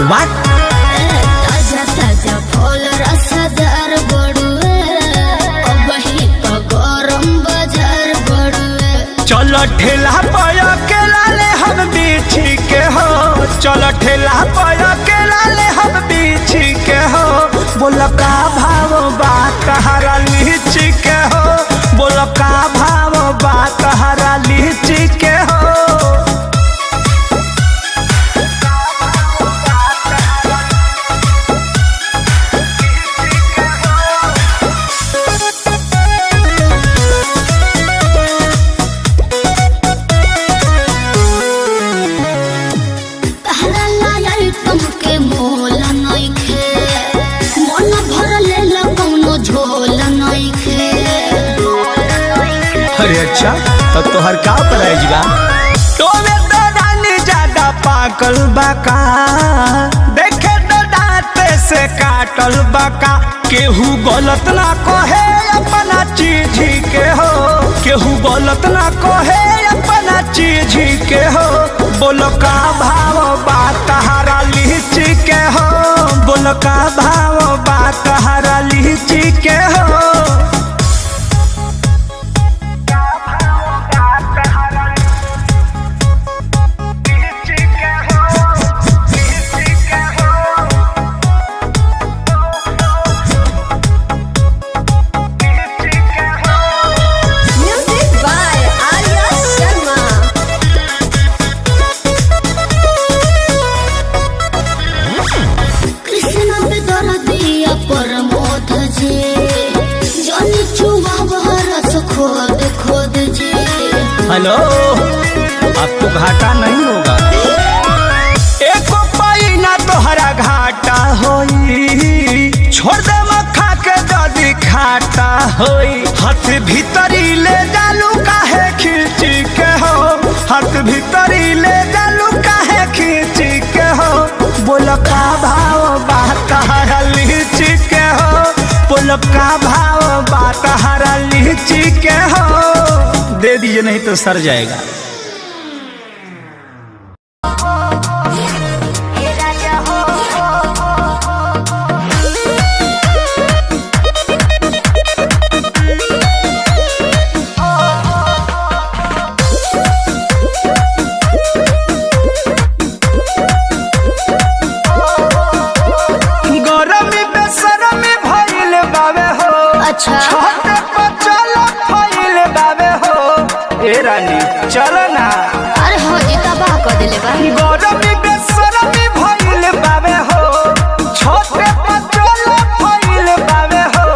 What? ताजा ताजा फल रसदार बड़ुए, अब ही तो गरम बाजार बड़ुए। चलो ठेला पाया के लाले हम बीछी के हो, चलो ठेला पाया के लाले हम बीछी के हो। बोल का भाव बात हरा लीची के हो, बोल का भाव बात हरा लीची के हो। तुमके मोल नइखे, मन भरले लगौनो झोल नइखे। अरे अच्छा, तो तोहर का प्राइस बा? तो में तो रानी ज्यादा पाकल बाका, देखे तो दांत से काटल बाका। केहू गलत ना कहे अपना चीज के हो, केहू गलत ना कहे अपना चीज के हो। बोलो का भाव बात हरा लीची के हो, बोलो का भाव बात हरा लीची के हो। हेलो, आपको घाटा नहीं होगा, एको पाई ना तोहरा घाटा होई। छोड़ दे मखा के दादी खाटा होई। हाथ भीतरी ले जालू काहे खींची के हो, हाथ भीतरी ले जालू काहे खींची के हो। बोल का भाव बात हरा लीची के हो, बोल का भाव बात हरा लीची के हो। दे दीजिए नहीं तो सर जाएगा। गरमी बेसरमी भइल बावे हो, अच्छा छोटे पचल फइल बावे हो। ए रानी चल ना, अरे हो जी तबाह कर देले बा। गरमी बेसरमी भइल बावे हो, छोटे पचल फइल बावे हो।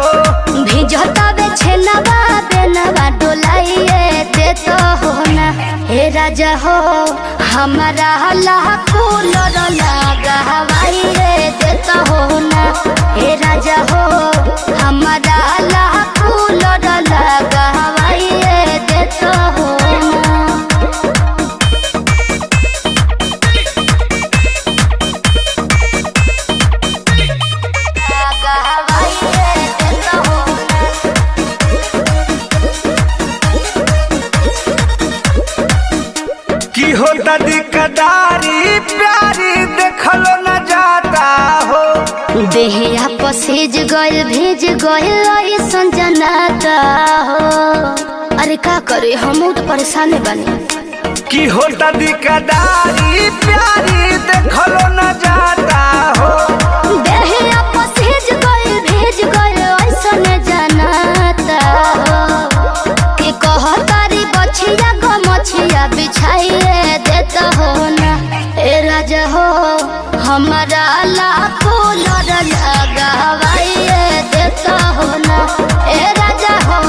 भिजता बे छेनवा बेनवा डोलाइए दे तो हो ना। हे राजा हो हमारा लाखो लड़ लगा हवाइए दे तो हो ना। हे राजा हो हमारा लाखो लड़ लगा हवाइए दे तो हो ना। लगा हवाइए दे तो हो ना। की होता दिकदारी प्यारी देखलो न जाता हो। देहिया पसेज गइल भेज गइल ऐसन जनाता हो। अरे का करे हम तो परेशान बने। की होता दिकदारी प्यारी देखलो न जाता हो। देहिया पसेज गइल भेज गइल ऐसन जनाता हो। के कहतारी बछिया ग मछिया बिछाइए देता हो ना। ए राजा हो हमारा लाखो लड़ लगा हवाइए देता हो ना। ए राजा हो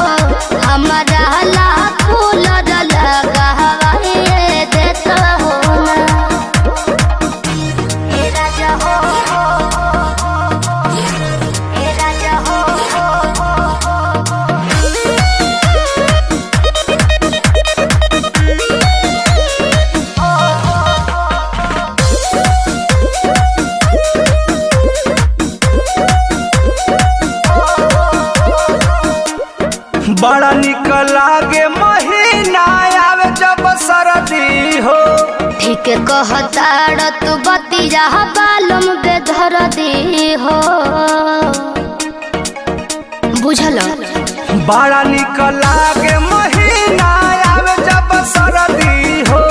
हमारा लाखो लड़ लगा हवाइए देता हो ना। ए राजा हो, ए राजा हो। के कहताड़ तू बतिया बालम बेधर दी हो बुझल बड़ा निक लागे महीना आवे जब सरदी हो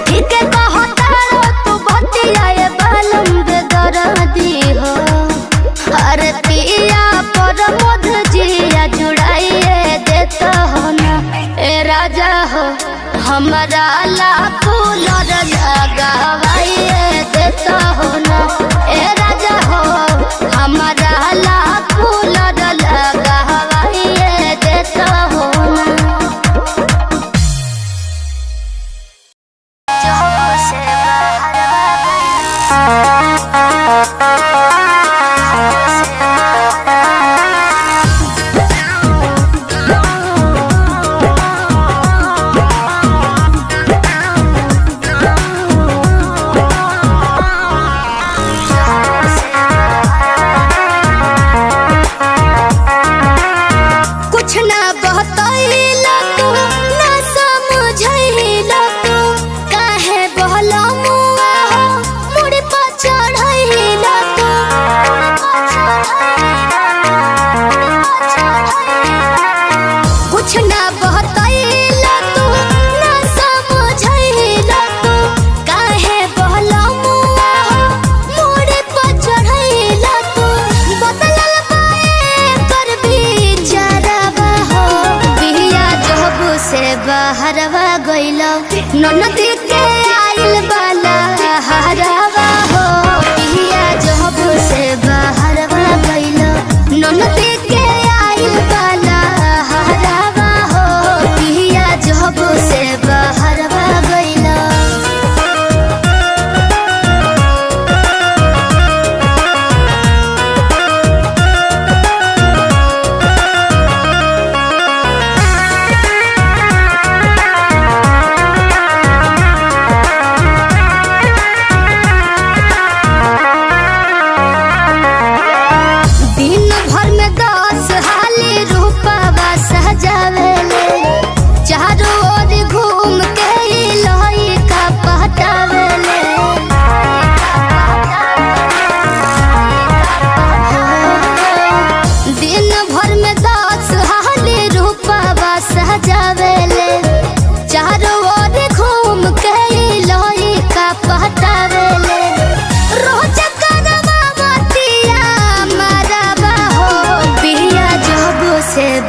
ठीक के कहताड़ तू बतिया बालम बेधर दी हो अरे पिया पर मध जिया जुड़ाइए देता हो ना ए राजा हो हमारा लाखों लगावाइए देता हो ना ए राजा हो हमारा लाखों लगावाइए देता हो ना जो से हरवा गइलो ननदी के आइल बाला हरवा हो पिया जब से बहरवा गइलो ननदी के आइल बाला हरवा हो पिया जब से बहरवा गइलो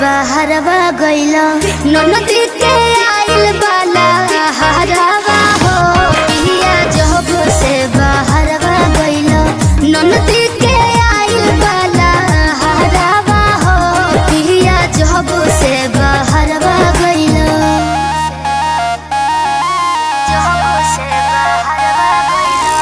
बहरवा गइलो ननदी के आइल बाला हरवा हो पिया जब से बहरवा गइलो ननदी के आइल बाला हरवा हो पिया जब से बहरवा गइलो जब से बहरवा गइलो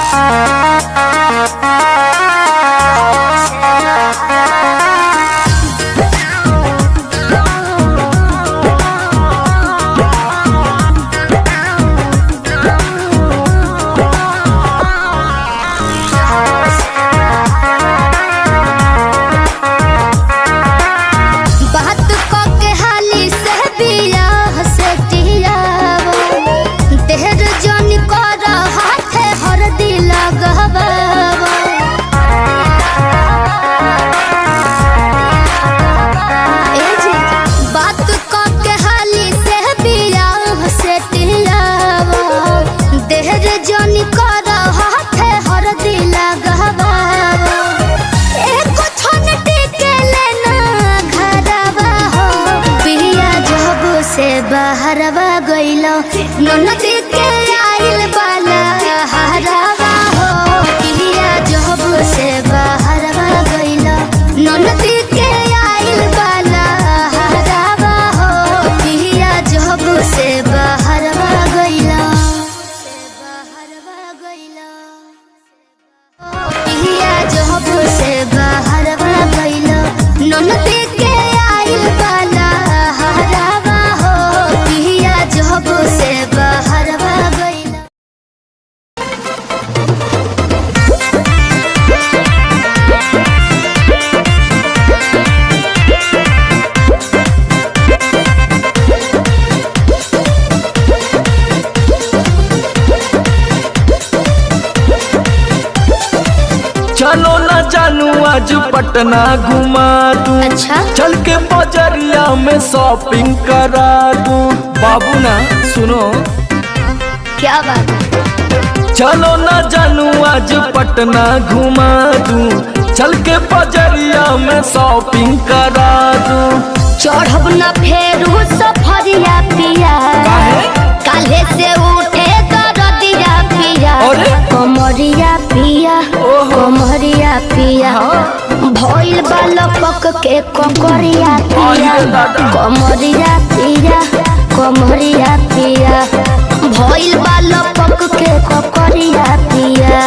गह आज पटना घुमा दूं। अच्छा चल के बजरिया में शॉपिंग करा दूं। बाबू ना सुनो, क्या बात है? चलो ना जानू आज पटना घुमा दूं। चल के बजरिया में शॉपिंग करा दूं। चढ़ब न फेरू सफरिया पिया, काले से उठे दरदिया पिया, कमरिया पिया, कमरिया पिया, भइल बालपक के ककरिया पिया, कमरिया पिया, कमरिया पिया, भइल बालपक के ककरिया पिया।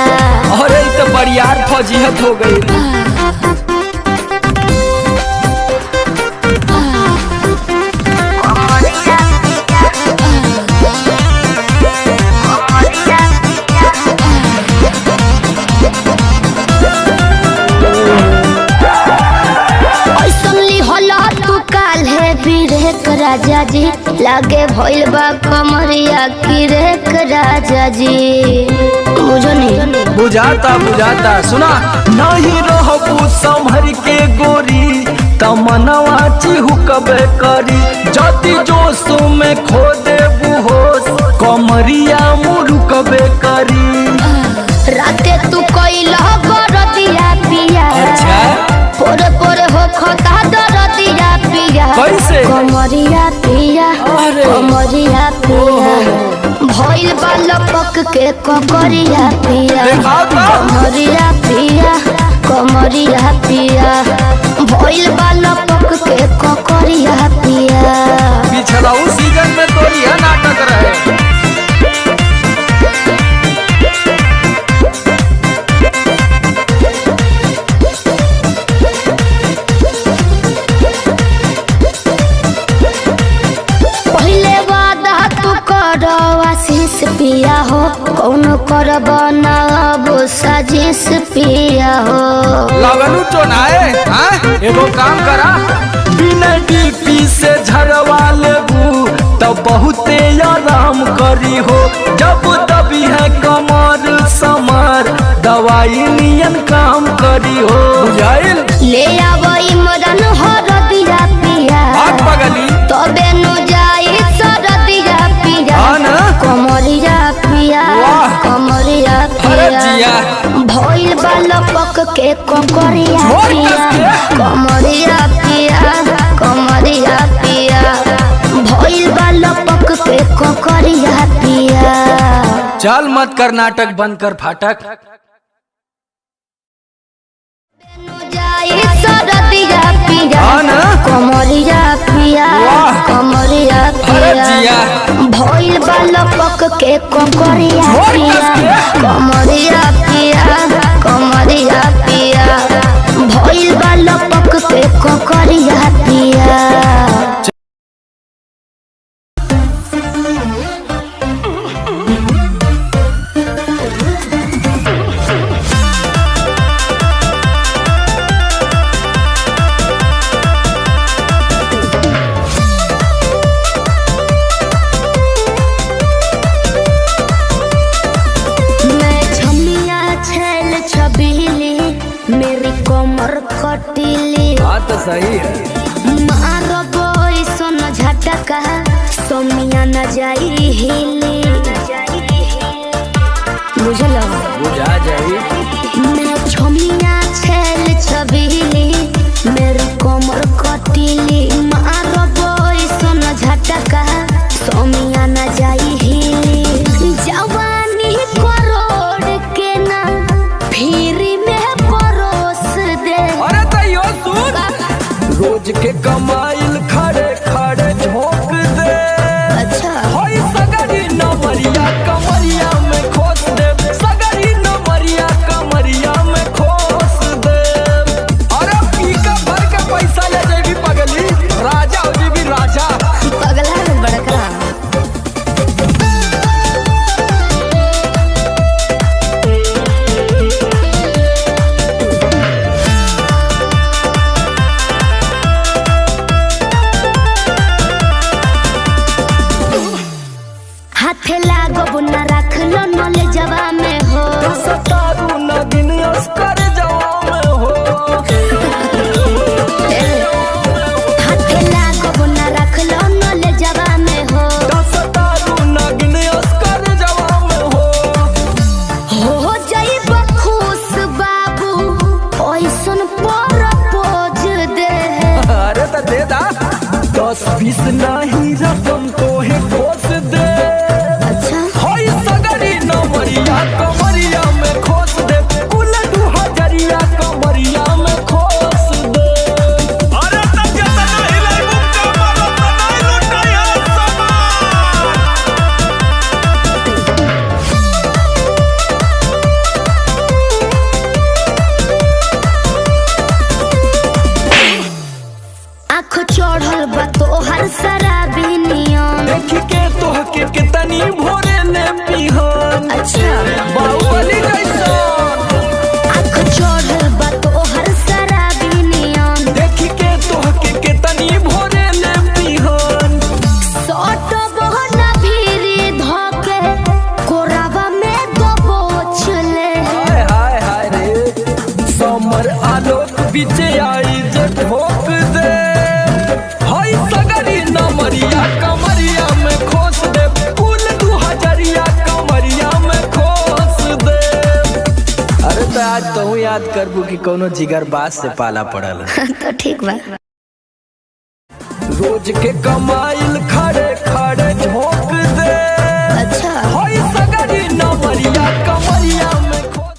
अरे तो बरियार फौजियत हो गई। राजा जी लागे भइल बा कमरिया की रेख राजा जी, बुझो नहीं? बुझाता बुझाता, सुना नहीं रहबू संभर के गोरी तमनवा चिहुकबे करी। जति जोश में खो देबू होश कमरिया मुरुकबे करी। राते तू कइला गरदिया पिया, अच्छा पोरे पोरे हो खता दरदिया पिया, कैसे? कमरिया पिया, कमरिया पिया, भइल बालपक के ककरिया पिया, कमरिया पिया, कमरिया पिया, भइल बालपक के ककरिया पिया। पिछला सीजन में तो यह नाटक रहे। पिया हो कौन करब ना अब साजिश पिया हो। लगनू चोनाए एगो काम करा, बिना डीपी से झरवा लेबू तब बहुते आराम करी हो। जब दबी है कमर समर दवाई नियन काम करी हो। बुझाइल? ले आव इमरन हरदिया पिया, पगली तबे नु जाई सरदिया पिया, कमरिया पिया, कमरिया पिया, भइल बालपक के ककरिया पिया, कमरिया पिया, कमरिया पिया, भइल बालपक के ककरिया पिया। चल मत कर नाटक, बंद कर फाटक। सरदिया पिया, कमरिया पिया, कमरिया पिया, भइल बालपक के ककरिया पिया, कमरिया पिया, कमरिया पिया, भइल बालपक के ककरिया पिया। मेरी कमर कटीली बात तो सही है। मारो बोई सोन झटका सोमिया न जाई हिली, बुझलो? बुझा जाई। मैं छमिया छेल छबीली, मेरी कमर कटीली, मारो बोई सोन झटका सोमिया न जाई हिली। जवानी करोड़ के ना फिरी रोज के कमाइल खड़े खड़े झोंक दे। अच्छा होई सगरी नमरिया कमरिया में खोस दे, सगरी नमरिया कमरिया में खोस दे। अरे पीका भर के पैसा ले जेबी पगली, राजा हो जेबी राजा। पगला है बड़का। हाथे लागो न रख लो नले जवा में हो, सतारू नगिन अस्कर जवा में हो। 10-20 नहीं रकम तो है खोस दे। अच्छा होई सगरी नमरिया कमरिया में खोस दे, कुल 2000 कमरिया में खोस दे। अरे तब जतना हिलाई मुक्का मारो तना लुटाया आँख चढ़ल बा तोहर शराबी नियम। देख के तोहके कितनी भोरे ने पिहन। अच्छा बाहुबली जैसन। आँख चढ़ल बा तोहर शराबी नियम। देख के तोहके कितनी भोरे ने पिहन। सट बहना भीरी धके कोरावा में दबोच ले। हाय हाय हाय रे समर आलोक बीच आई जे ठोक दे। हाय सगरी नमरिया कमरिया में खोस दे, कुल 2000 कमरिया में खोस दे। अरे तो आज तू याद करबू कि कोनो जिगर बास से पाला पड़ल। तो ठीक बा। रोज के कमाइल खड़े खड़े झोंक दे। अच्छा हाय सगरी नमरिया कमरिया में खोस।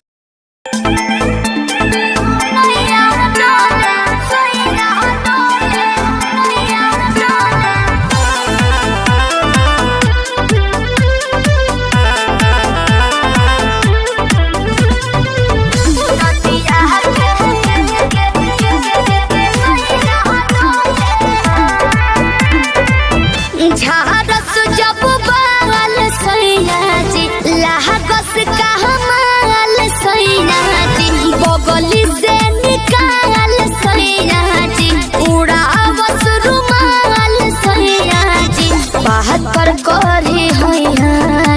झारस जब बाल सैया जी लागस कहमाल सैया जी बगली से निकाल सैया जी उड़ावस रुमाल सैया जी बात पर करी हैया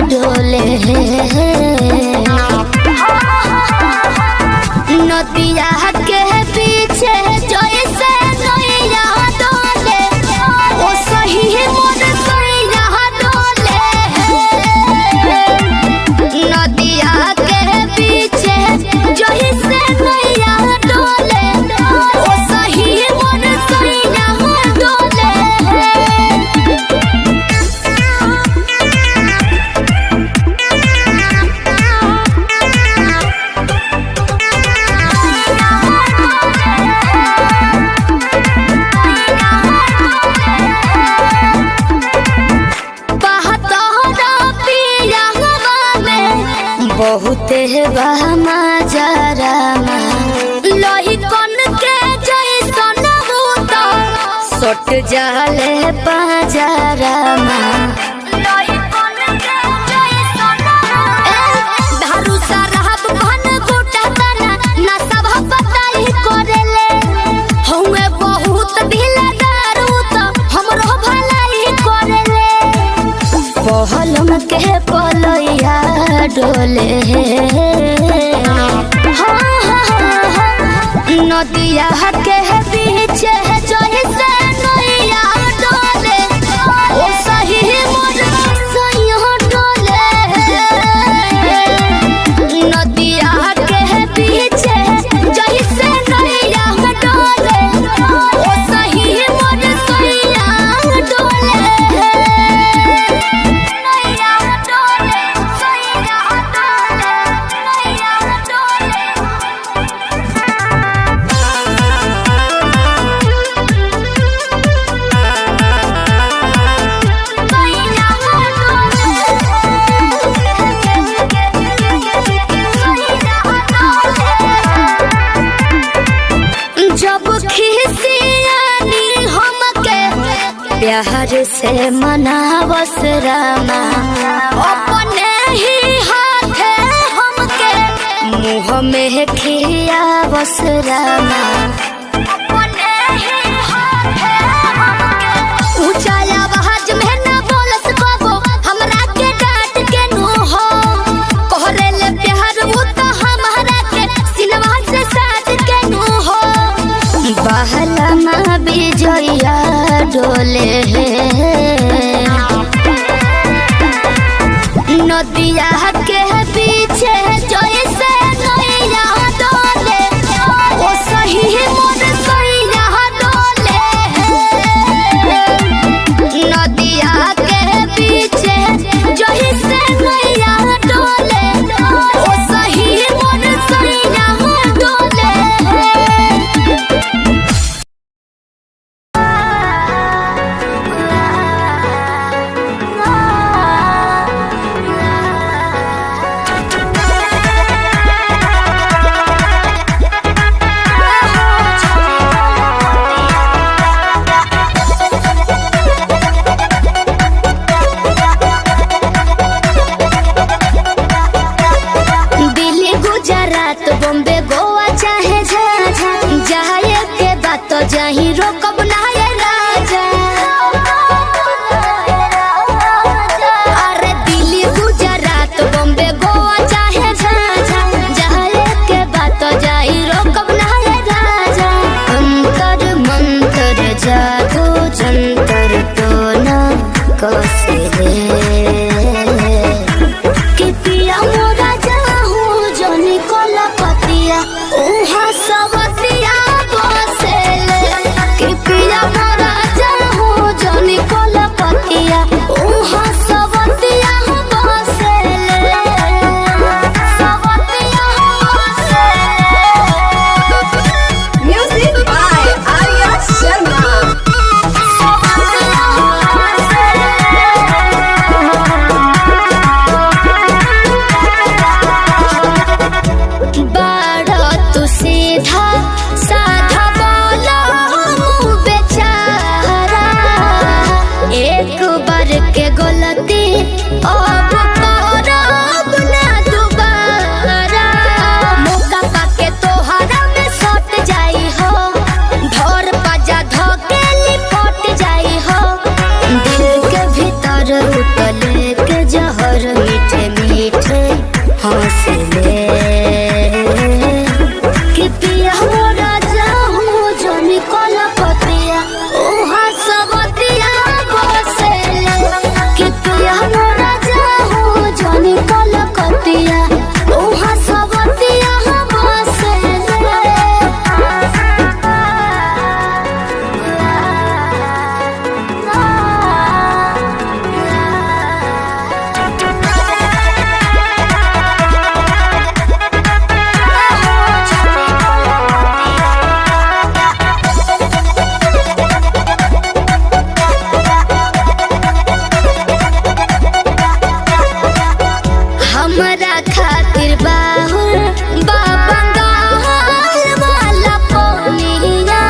डोले नदिया के पीछे जैसे नैया डोले ओ सही मोर सैया डोले। नदिया के पीछे जैसे नैया डोले ओ सही मोर सैया डोले। बहुत बहमा जरामा लोही कन के जैसन भूत सट जाले पाजरामा। लोही कन के जैसन धारू सरहब घन गोटा तना ना सब बताई करेले हउए बहुत ढीला दारू तो हमरो भलाई करेले। पहलम के पलैया डोले नदिया के पीछे जैसे नैया डोले ओ सही मोर सैया डोले। नदिया के पीछे जैसे नैया डोले ओ सही मोर सैया डोले। नैया डोले सैया डोले नैया डोले। जब खिसियानी हमके प्यार से मनावस रामा अपने ही हाथे हमके मुँह में खियावस रामा। अपने ही हाथे हमके ऊंचा आवाज में न बोलस कबो हमरा के डांट के नु हो कहरेले प्यार वो तो हमारा के सिनवा से साथ के नु हो। बहला माँ बिजया डोले नदिया के पीछे जैसे नैया डोले ओ सही मोर सैया डोले। जाही रोकब ना ये राजा। अरे दिल्ली गुजरात बॉम्बे गोवा चाहे झांझा, जाए के बात जाही रोकब ना ये राजा। अंतर मंतर जादू जंतर तो ना कसे कि पिया मोरा जाहू जनी कोला पतिया उहा सवतिया बसेले। कि पिया मोरा जाहू जनी कोला पतिया उहा सवतिया बसेले। सवतिया बसेले। Music by Arya Sharma. बाड़ा तू सीधा साधा बोला मुँह बेचारा। एक बार के गलती अब करब ना दोबारा। मौका पाके तोहरा में सट जाई हो, धर पाजा धके लिपट जाई हो। दिल के भीतर उतले के जहर मीठे मीठे हंसले। कि पिया मोरा जाहू जनी कोला पतिया उहा सवतिया बसेले। कि पिया मोरा जाहू जनी कोला पतिया उहा सवतिया हमरा खातिर बाहुर बाबा गाल वाला पोनिया।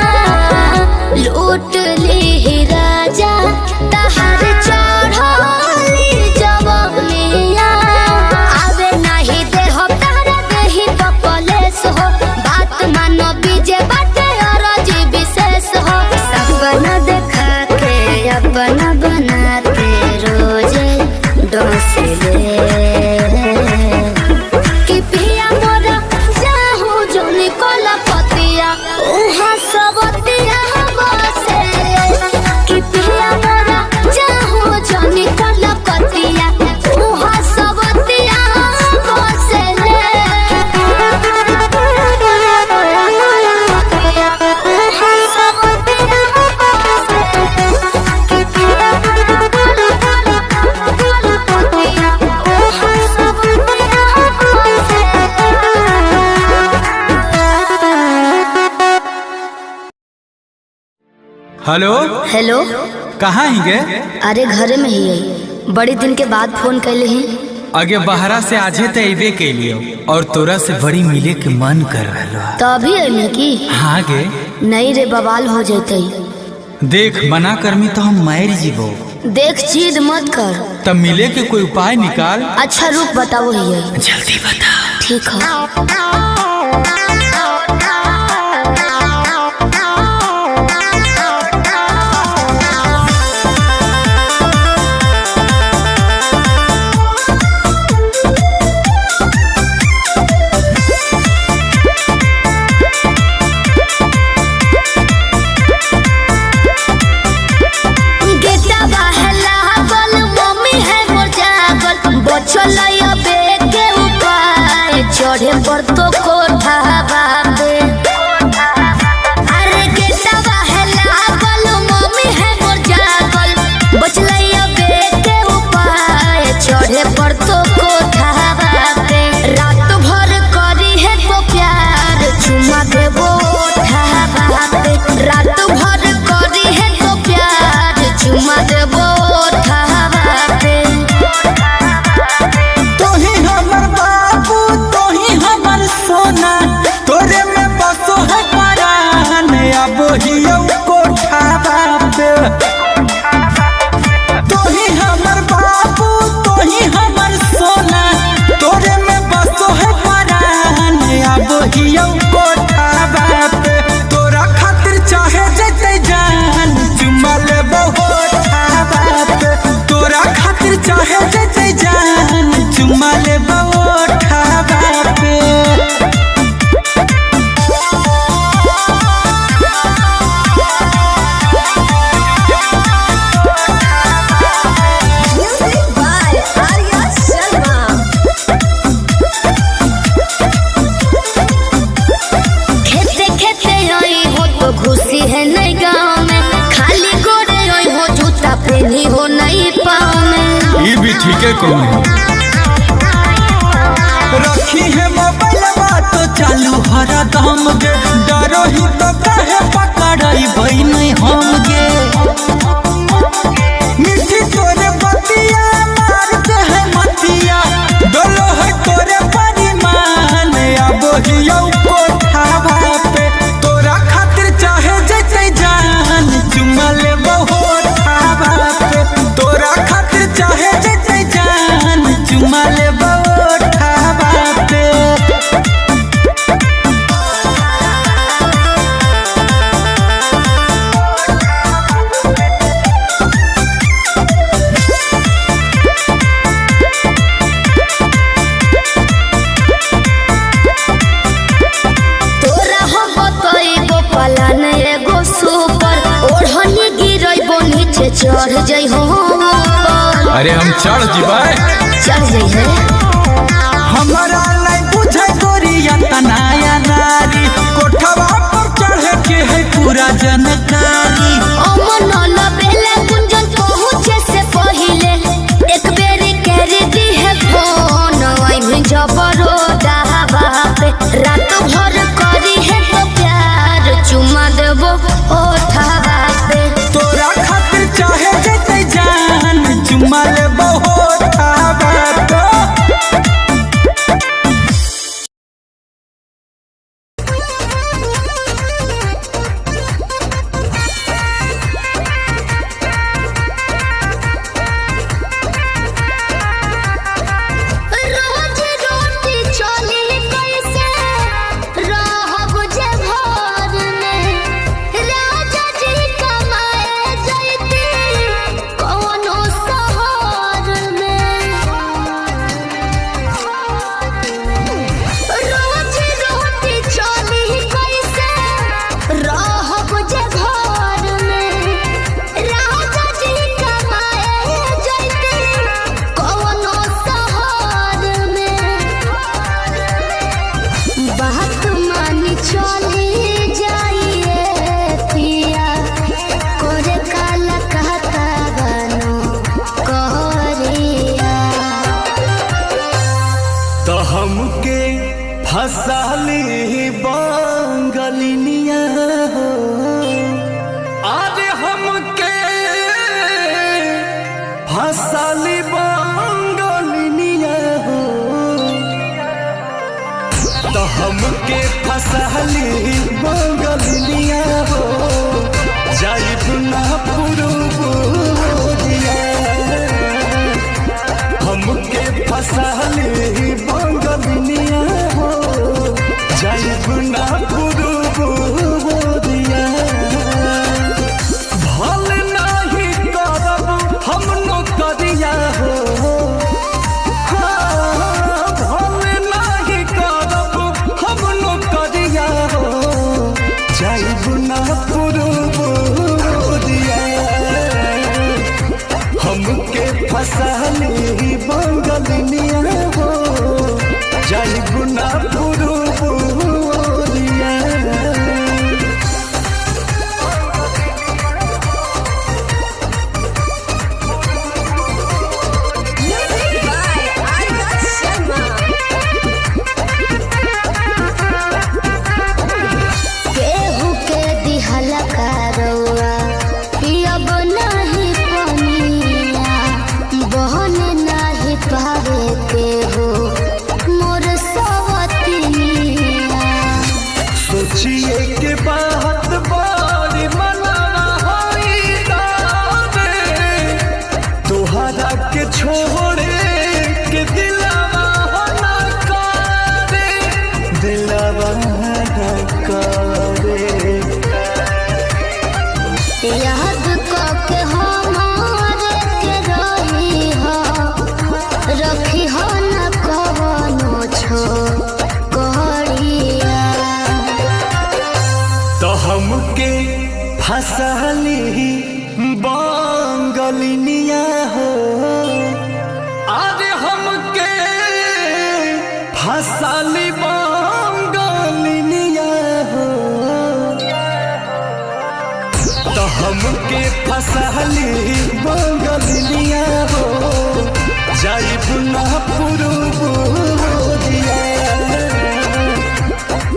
लूट ली राजा तहर चढ़ली जवनिया। आवे नाही देह तारा देही पपलेस हो, बात मानो बीजे बाटे अरजी विशेष हो। सपना देखा के अपना बना के रोजे डोसले। कि पिया मोरा जाहू जनी कोला पतिया उहा सवतिया बसेले। कि पिया मोरा जाहू जनी कोला पतिया उहा सवतिया बसेले। उहा सवतिया हेलो। हेलो। कहाँ ही गे? अरे घरे में ही है, बड़ी दिन के बाद फोन कैले ही। आगे बहरा से आजे तो अबे के लिए और तोरा से बड़ी मिले के मन कर रहा। तो अभी अइले की? हाँ गे। नहीं रे, बवाल हो जैते। देख मना करमी तो हम मार जीवो। देख जिद मत कर। तब मिले के कोई उपाय निकाल। अच्छा रुक बताओ ही है। जल्दी बता। ठीक है। चढ़े पर तो कोठा बाबे। अरे गेटवा है लागल, मम्मी है मोर जागल, बचलैया बेटे उपाय चढ़े पर तो कोठा बाबे। रात भर करी है तो प्यार चुमा देबो ओठा बाबे। रात भर करी है तो प्यार चुमा देबो ओठा बाबे। तोही हमर बाबू, तोही हमर सोना, तोर के कहूँ रखी है मोबाइल तो चालू हरदम गे डरो ही तो काहे पकड़ाई बहन हम गे मिठी तोरे बतिया मार दे है मतिया डोलो है तोरे परिमान अब हियो कोठावा पे तोरा खातिर चाहे जैसे जान चुमा ले बहुत खावा पे तोरा खातिर चाहे जैसे जान चुमा ले बहुत खावा पे तोरा हम बतइबो पलान एगो सुपर ओढ़नी गिरइबो नीचे चढ़ जइहो ऊपर अरे हम चढ़ जीवाए चढ़ जइहे हमारा लाई बुझे गोरिया तनाया नारी कोठवा पर चढ़े के है पूरा जानकारी अमन लबेले गुंजन पहुँचे से पहिले एक बेरी कर दी है फोन आई भी जबरो डहावा पे रात भर करी है तो प्यार चुमा देबो ओठावा पे तोरा खातिर चाहे जैसे जान चुमा ले बहुत खावा तो रोज रोटी चली कैसे रहब जे घर में राजा जी कमाए जैती कौनो शहर में रोज रोटी चली कैसे रहब जे घर में राजा जी कमाए जैती कौनो शहर में बात मानी चली जाइए पिया करे काला कहता बनो कहरिया तो हमके फसाली बांगलिनिया हो आज हमके फसाली बांगलिनिया हो तो हमके फसाली बांगलिनिया हो जाइब ना पुरुबुरिया हमके फसाली बांगलिनिया हो जाइब ना पुरुबुरिया भल नहीं करब हम नौकरिया हो हाँ, भल नहीं करब हम नौकरिया हो जाइब ना पुरुबुरिया हमके फसाली बांगलिनिया हो जाइब ना पुरुबुरिया Music by Arya Sharma. केहू के दिहल करौआ पियब नाही पनिया बहन नाही पावे केहू मोर सवतिनिया सोचिए के बात बारी मनाना होई दादे तोहरा के छोड़े के दिलवा ना करे दिलवा ना करे याद के हमारे के रही हो रखी हो न कवनो छो कहरिया तो हमके फसाली बांगलिनिया हो आज हमके फसाली बांगलिनिया हो तो हमके फसाली बांगलिनिया हो जाइब ना पूर्व दिया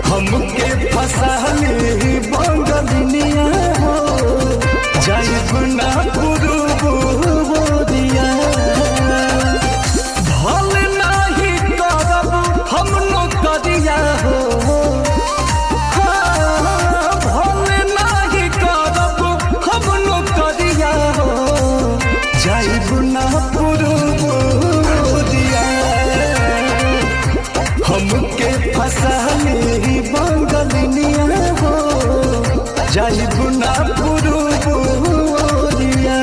हमके फसाली बंगलिनिया हो जाइब ना पूर्व दिया भल नहीं करब हम नौकरिया हो भल नहीं करब हम नौकरिया हो जाइब ना पूर्व दिया हमके फसाली बंगलिनिया हो जाइब ना पूर्व दिया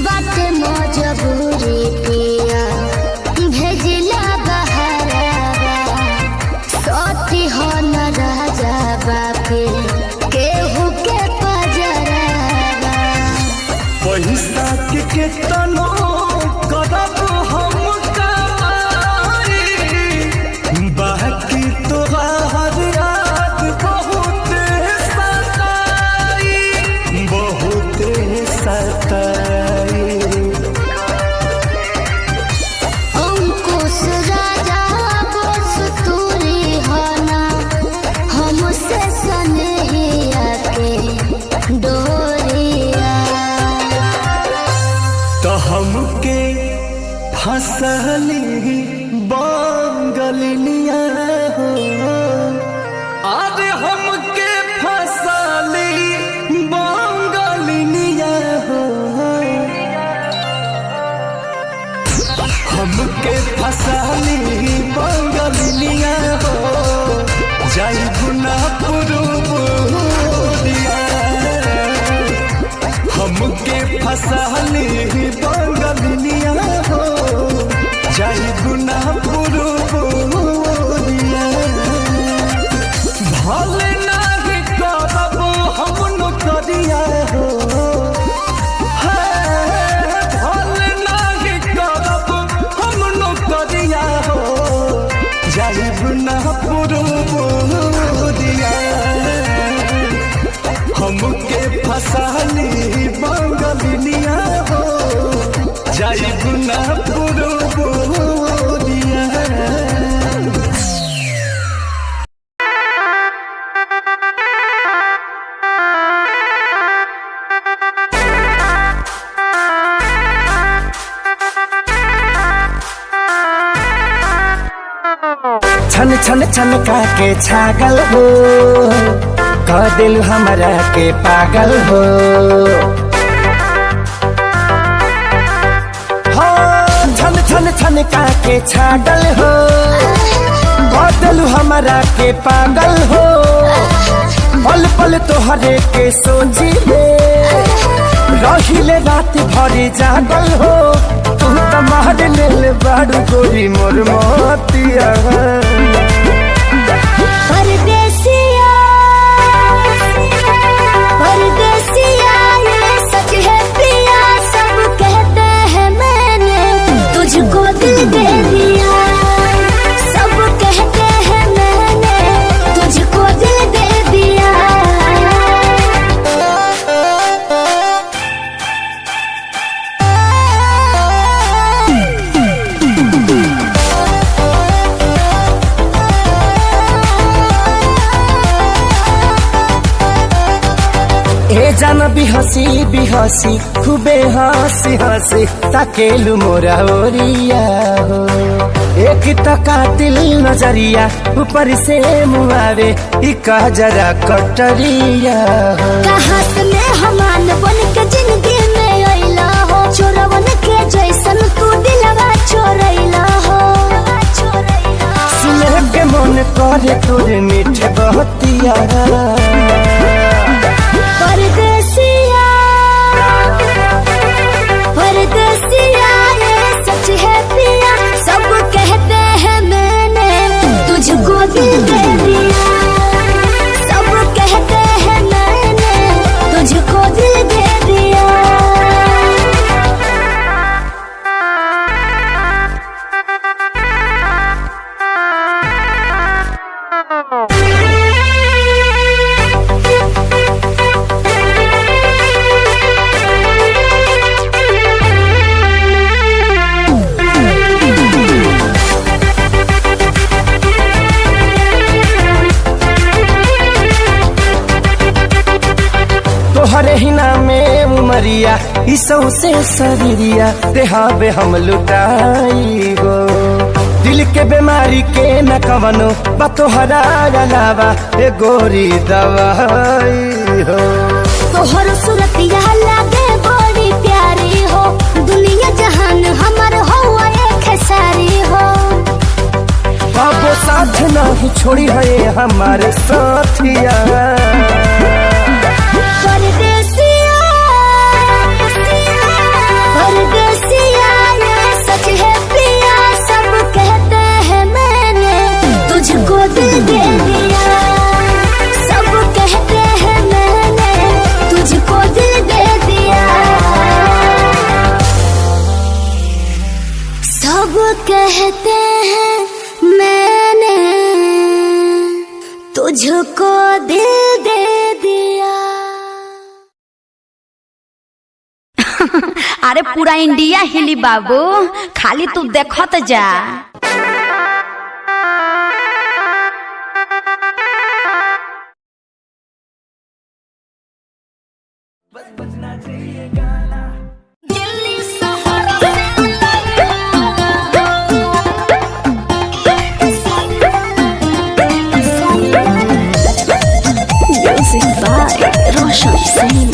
बाटे मजबूरी पिया भेजिला बहरावा सती हो न राजा बापे केहू के पजरावा पैसा के केतनो करब हम कमाई बाकी तोहार याद बहुत सताई अंकुश राजा बस तूरी होना हमसे सनहिया के डोरिया तो हमके फसली बंगलिनिया हो अरे हमके फसली बंगलिनिया हो हमके फसली बंगलिनिया हो जाइब ना पूर्व दिया हमके फसली बंगलिनिया हो जाइब ना पूर्व दिया भल नहीं करब हम नौकरिया हो भल नहीं करब हम नौकरिया हो जाइब ना पूर्व दिया हमके फसली बंगलिनिया हो जाइब ना पूर्व दिया छन छन छनका के छागल हो कह दिल हमरा के पागल हो छन छन छनका के छागल हो कह दिल हमरा के पागल हो पल पल तोहरे के सोची रहिले रात भरी जागल हो तू तो मार लेल बाड़ू गोरी मोर मोतिया परदेसिया परदेसिया ये सच है पिया सब कहते हैं मैंने तुझको दिल दे दिया सब कहते हैं मैंने तुझको दिल दे दिया ए जान बिहसी खूबे हंसी हंसी ताकेलु मोरा ओरिया हो एक तो कातिल नजरिया ऊपर से मुआरे इका जरा कटरिया हो कहाँ से मैं हमान बन के जिंदगी में अइला हो चोरवन के जैसन तू दिलवा चोरैला हो सुने के मन करे तोरे मीठे बहतिया परदेसिया परदेसिया ये सच है पिया सब कहते हैं मैंने तुझको दिल दे दिया सब कहते हैं मैंने ई सौसे शरीरिया देहाबे हम लुटाई हो। दिल के बीमारी के न कवनो बतोहरा अलावा ए गोरी दवाई हो। तोहर सूरतिया लागे बड़ी प्यारी हो, दुनिया जहान हमर हो एक सारी हो। बाबो साथ नहीं छोड़ी है हमारे साथिया। परदेसिया परदेसिया ये सच है पिया, सब कहते हैं मैंने तुझको दिल दे दिया। सब कहते हैं मैंने तुझको दिल दे दिया। सब कहते हैं मैंने तुझको दिल दे दिया। अरे पूरा इंडिया हिली बाबू, खाली तू देखत जा। Music by Roshan Singh.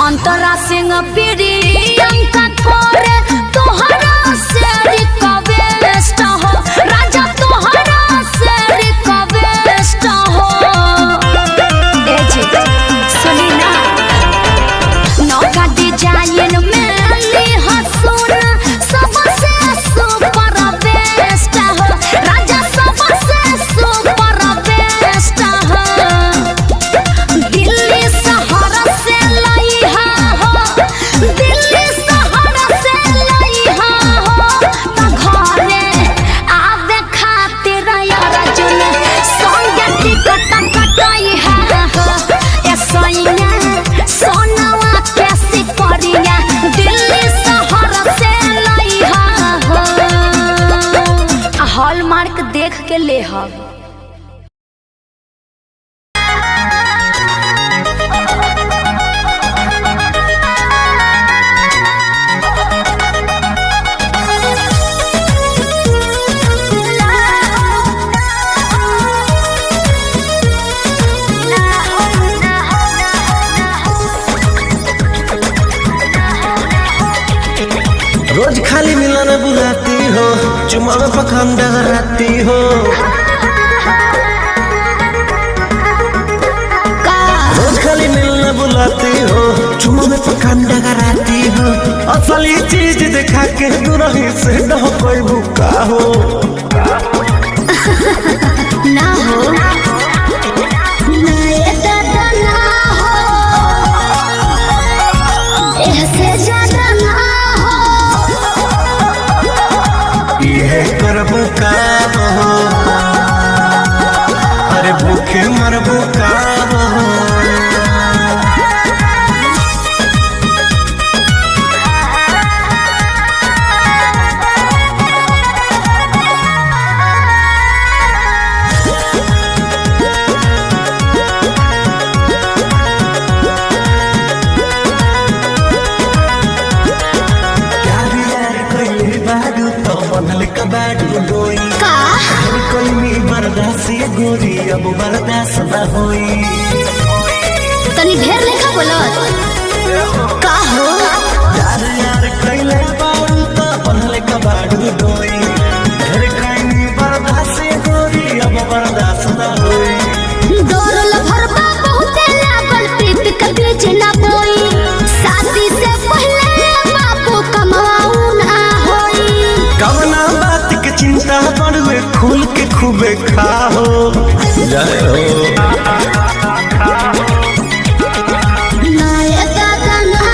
अंतरा सिंह प्रियंका कोरे तोहरा से रिक्वेस्ट हो, राजा तोहरा से रिक्वेस्ट हो। ए जी सुनी ना, नौका डिजाइन में ली हसून सबसे सुपर बेस्ट हो, राजा सबसे सुपर बेस्ट हो। दिल्ली शहर से लई हो दिल के ले हम। रोज खाली मिलन बुलाती हो, चुमा में पखंड रहती हो। रोज खाली मिलन बुलाती हो, चुमा में पखंड रहती हो। असली चीज दिखा के दुरही से न कोई भूखा हो ना हो ना ये दादा ना हो, ऐसे ज्यादा ना ये करबू काम हो, अरे भूखे मरबू काम हो। गोरी अब बर्दाश्त न होई, तनी ढेर लेखा बोलत का हो। यार यार कैले बारू तो बनले कबाड़ू डोई, घर कैनी बर्दाश्त गोरी अब बर्दाश्त न होई। दौड़ल भरबा बहुते लागल प्रीत के बीच ना बोई, शादी से पहले बापू कमाऊ ना होई। कवना बात के चिंता बड़ुए खुल के खूबे खाओ जय हो। ना ये दादा ना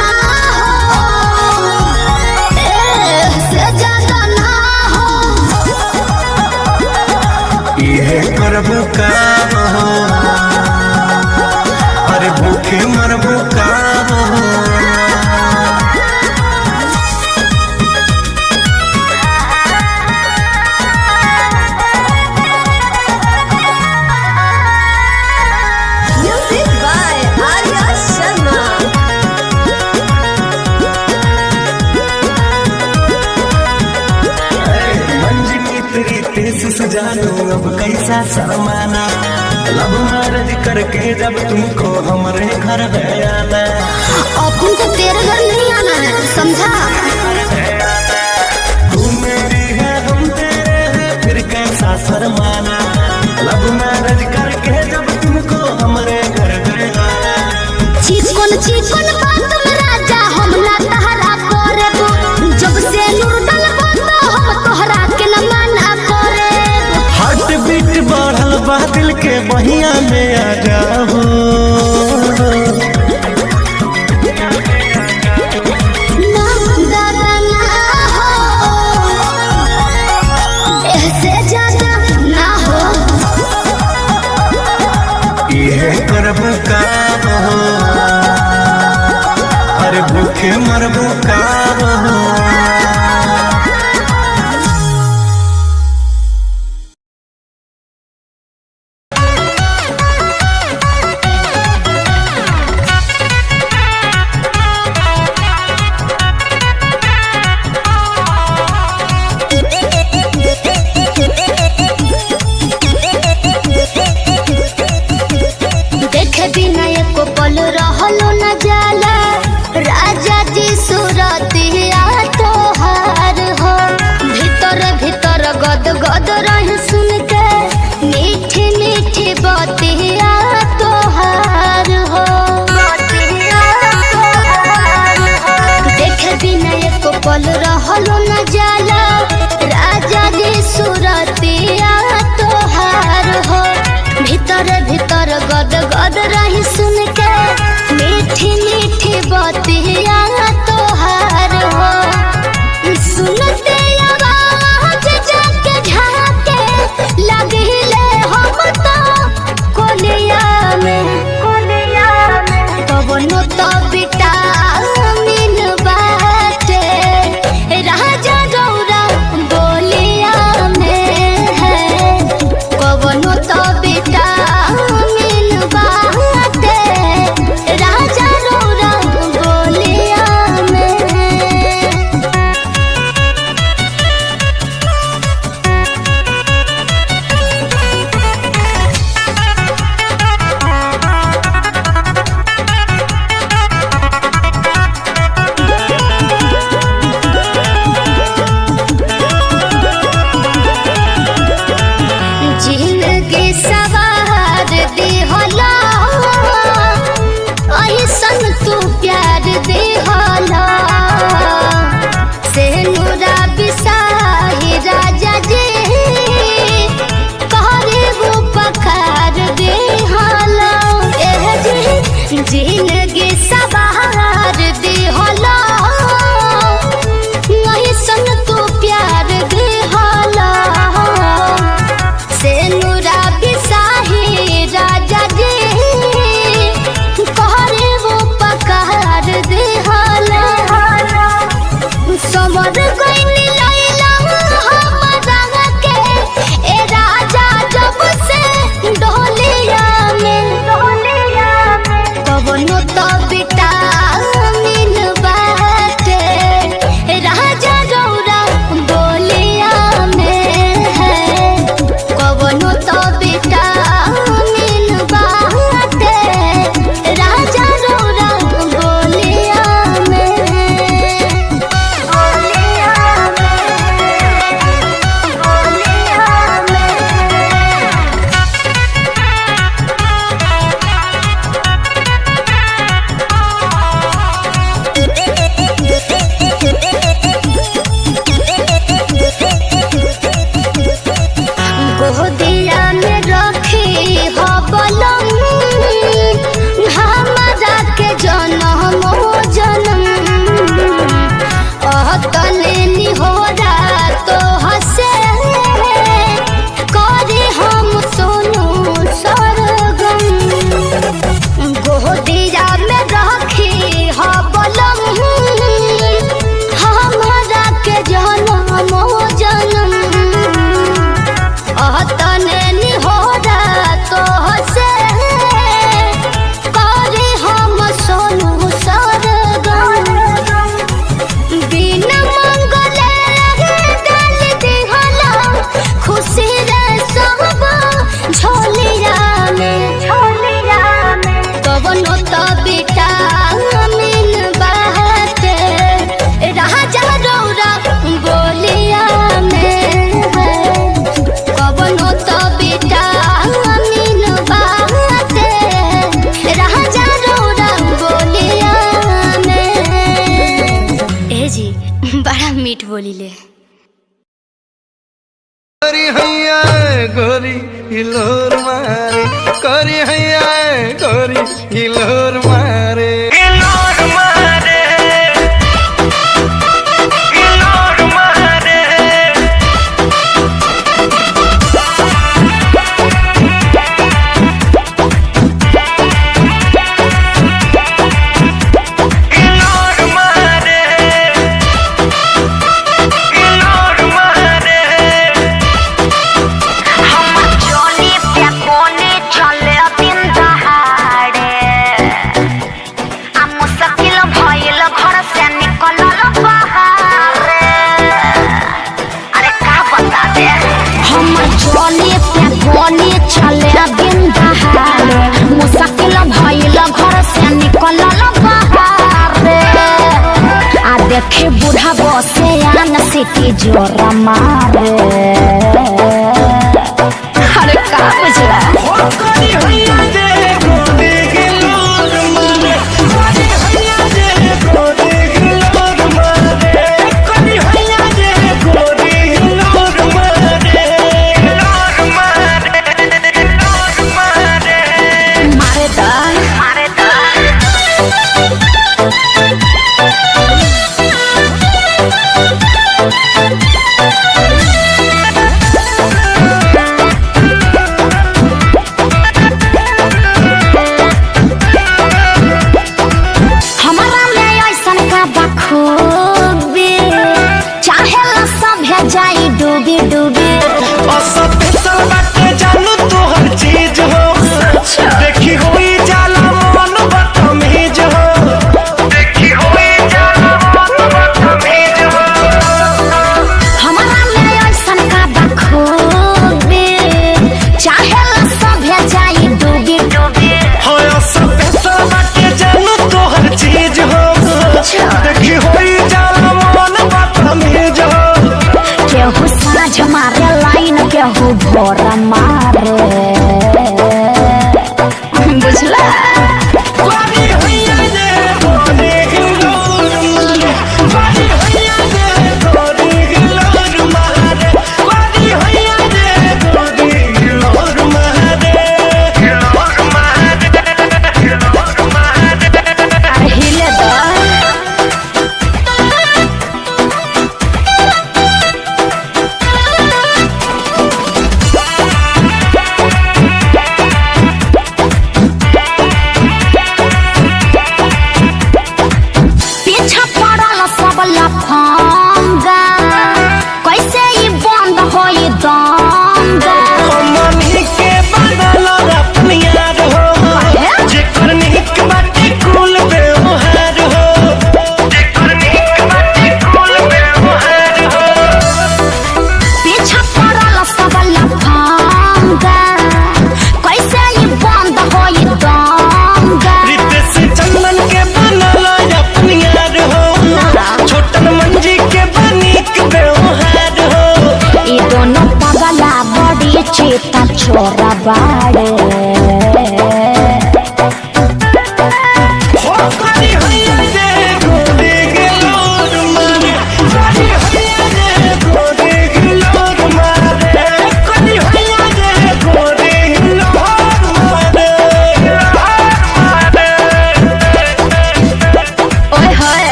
हो, ऐसे ज्यादा ना हो। ये करबू काम हो, अरे भूखे मरबू काम हो। Music by Arya Sharma. मंजिली तेरी तेज सुजानो अब कैसा शर्माना, लब मैरिज करके जब तुमको हमारे घर आना। अपन को तेरे घर नहीं आना है, समझा। तू मेरी है हम तेरे हैं, फिर कैसा शर्माना, लब मैरिज करके जब तुमको हमारे घर आना। चिकन बात में राजा हम ना तहरा करेबो, जब से नूर डलबो तो हम तोहरा के न मना करेबो। हार्ट बीट बढ़ल बा दिल के बहिया में आ जाओ। ना दादा ना हो, ऐसे ज्यादा ना हो। ये करबू काम हो, अरे भूखे मरबू काम हो। देखे बिना एको पल रहलो न जाला, राजा जी सूरतिया तोहार हो। भीतर भीतर गद गद रही सुन के, मीठी मीठी बतिया तोहार हो। देखे बिना एको पल रहलो न जाला, राजा जी सूरतिया तोहार हो। भीतर भीतर गद गद रही सुन के, मीठी मीठी बतिया तोहार हो। सुनते आवाज जाके झाके लगिले हम तो कोलिया में कवनो तो विटामिन बाटे, राजा गौरा बोलिया में है जिंदगी सवार दी होला ऐसन तू प्यार दी होला से नुरा बिसाही राजा जी कहरे वो पकार दी होला समर गइनी लैला हमरा के ए राजा जब से डोलिया में कवनो तो विटामिन बाटे राजा रौरा बोलिया में है कवनो तो विटामिन बाटे राजा रौरा बोलिया में गोदिया में रखी हो बलम हमरा के जन्म जन्म तलेनी हो तो हसे करे हम सोनू सरगम गोदिया में रखी हो बलम हमरा के जन्म जन्म तने निहोरा तो हसे करे हम सोनू सरगम बिना मंगले डाल दिहला खुशी रे सब झोलिया में कवनो तो विटामिन बाटे राजा रौरा बोलिया में कवनो तो विटामिन बाटे राजा रौरा बोलिया में ए जी बड़ा मीठ बोलीले करी हैया गोरी हिलोर मारे करी हैया गोरी हिलोर मारे देखे बूढ़ा बसे आन सिटी जोरा मारे अरे का बुझला भोरा मारे बुझला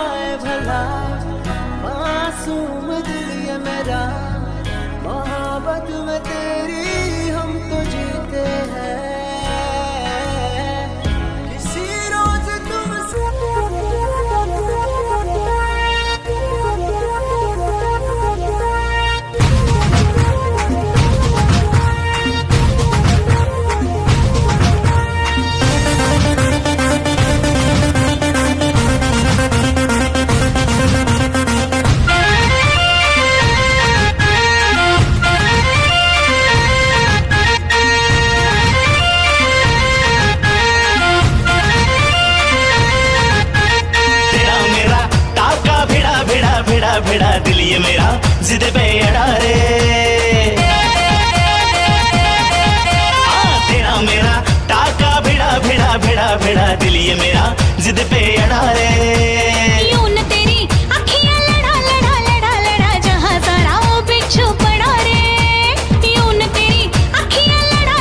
जाए भला, मासूम दिल ये मेरा, मोहब्बत में तेरी हम तो जीते हैं, किसी रोज तुमसे भिड़ा दिल ये मेरा जिद पे अड़ा रे, तेरा मेरा टाका भिड़ा दिल ये मेरा जिद पे अड़ा रे। यूं न तेरी अखियां लड़ा जहां सारा वो बिच्छू पड़ा रे, यूं न तेरी अखियां लड़ा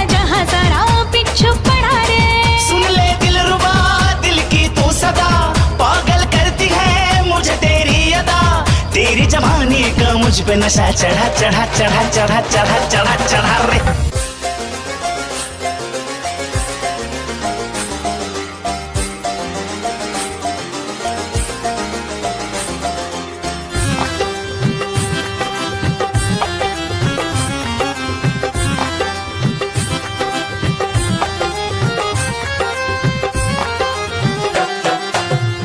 जहां सारा वो बिच्छू पड़ा रे। सुन ले दिल रुबा दिल की तू सदा, पागल करती है मुझे तेरी अदा, तेरी जवानी का मुझ पे नशा चढ़ा रे।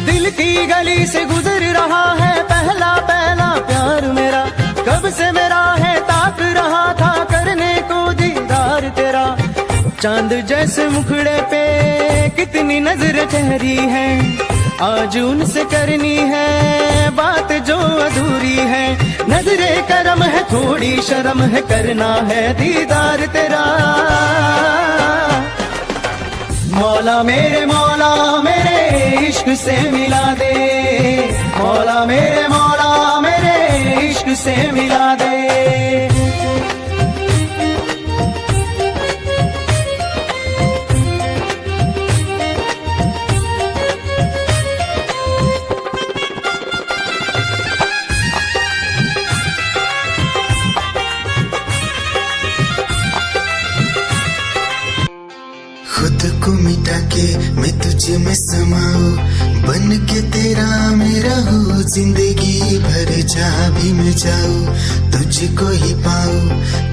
दिल की गली से गुजर रहा है पहला प्यार मेरा, कब से मेरा है ताक रहा था करने को दीदार तेरा। चांद जैसे मुखड़े पे कितनी नजर ठहरी है, आज उनसे करनी है बात जो अधूरी है। नजरे करम है थोड़ी शर्म है, करना है दीदार तेरा। मौला मेरे इश्क से मिला दे, मौला मेरे इश्क से मिला दे। खुद को मिटा के मैं तुझे में समाऊं, बन के तेरा मेरा हो जिंदगी भर। जहाँ भी मैं जाऊं तुझको ही पाऊं,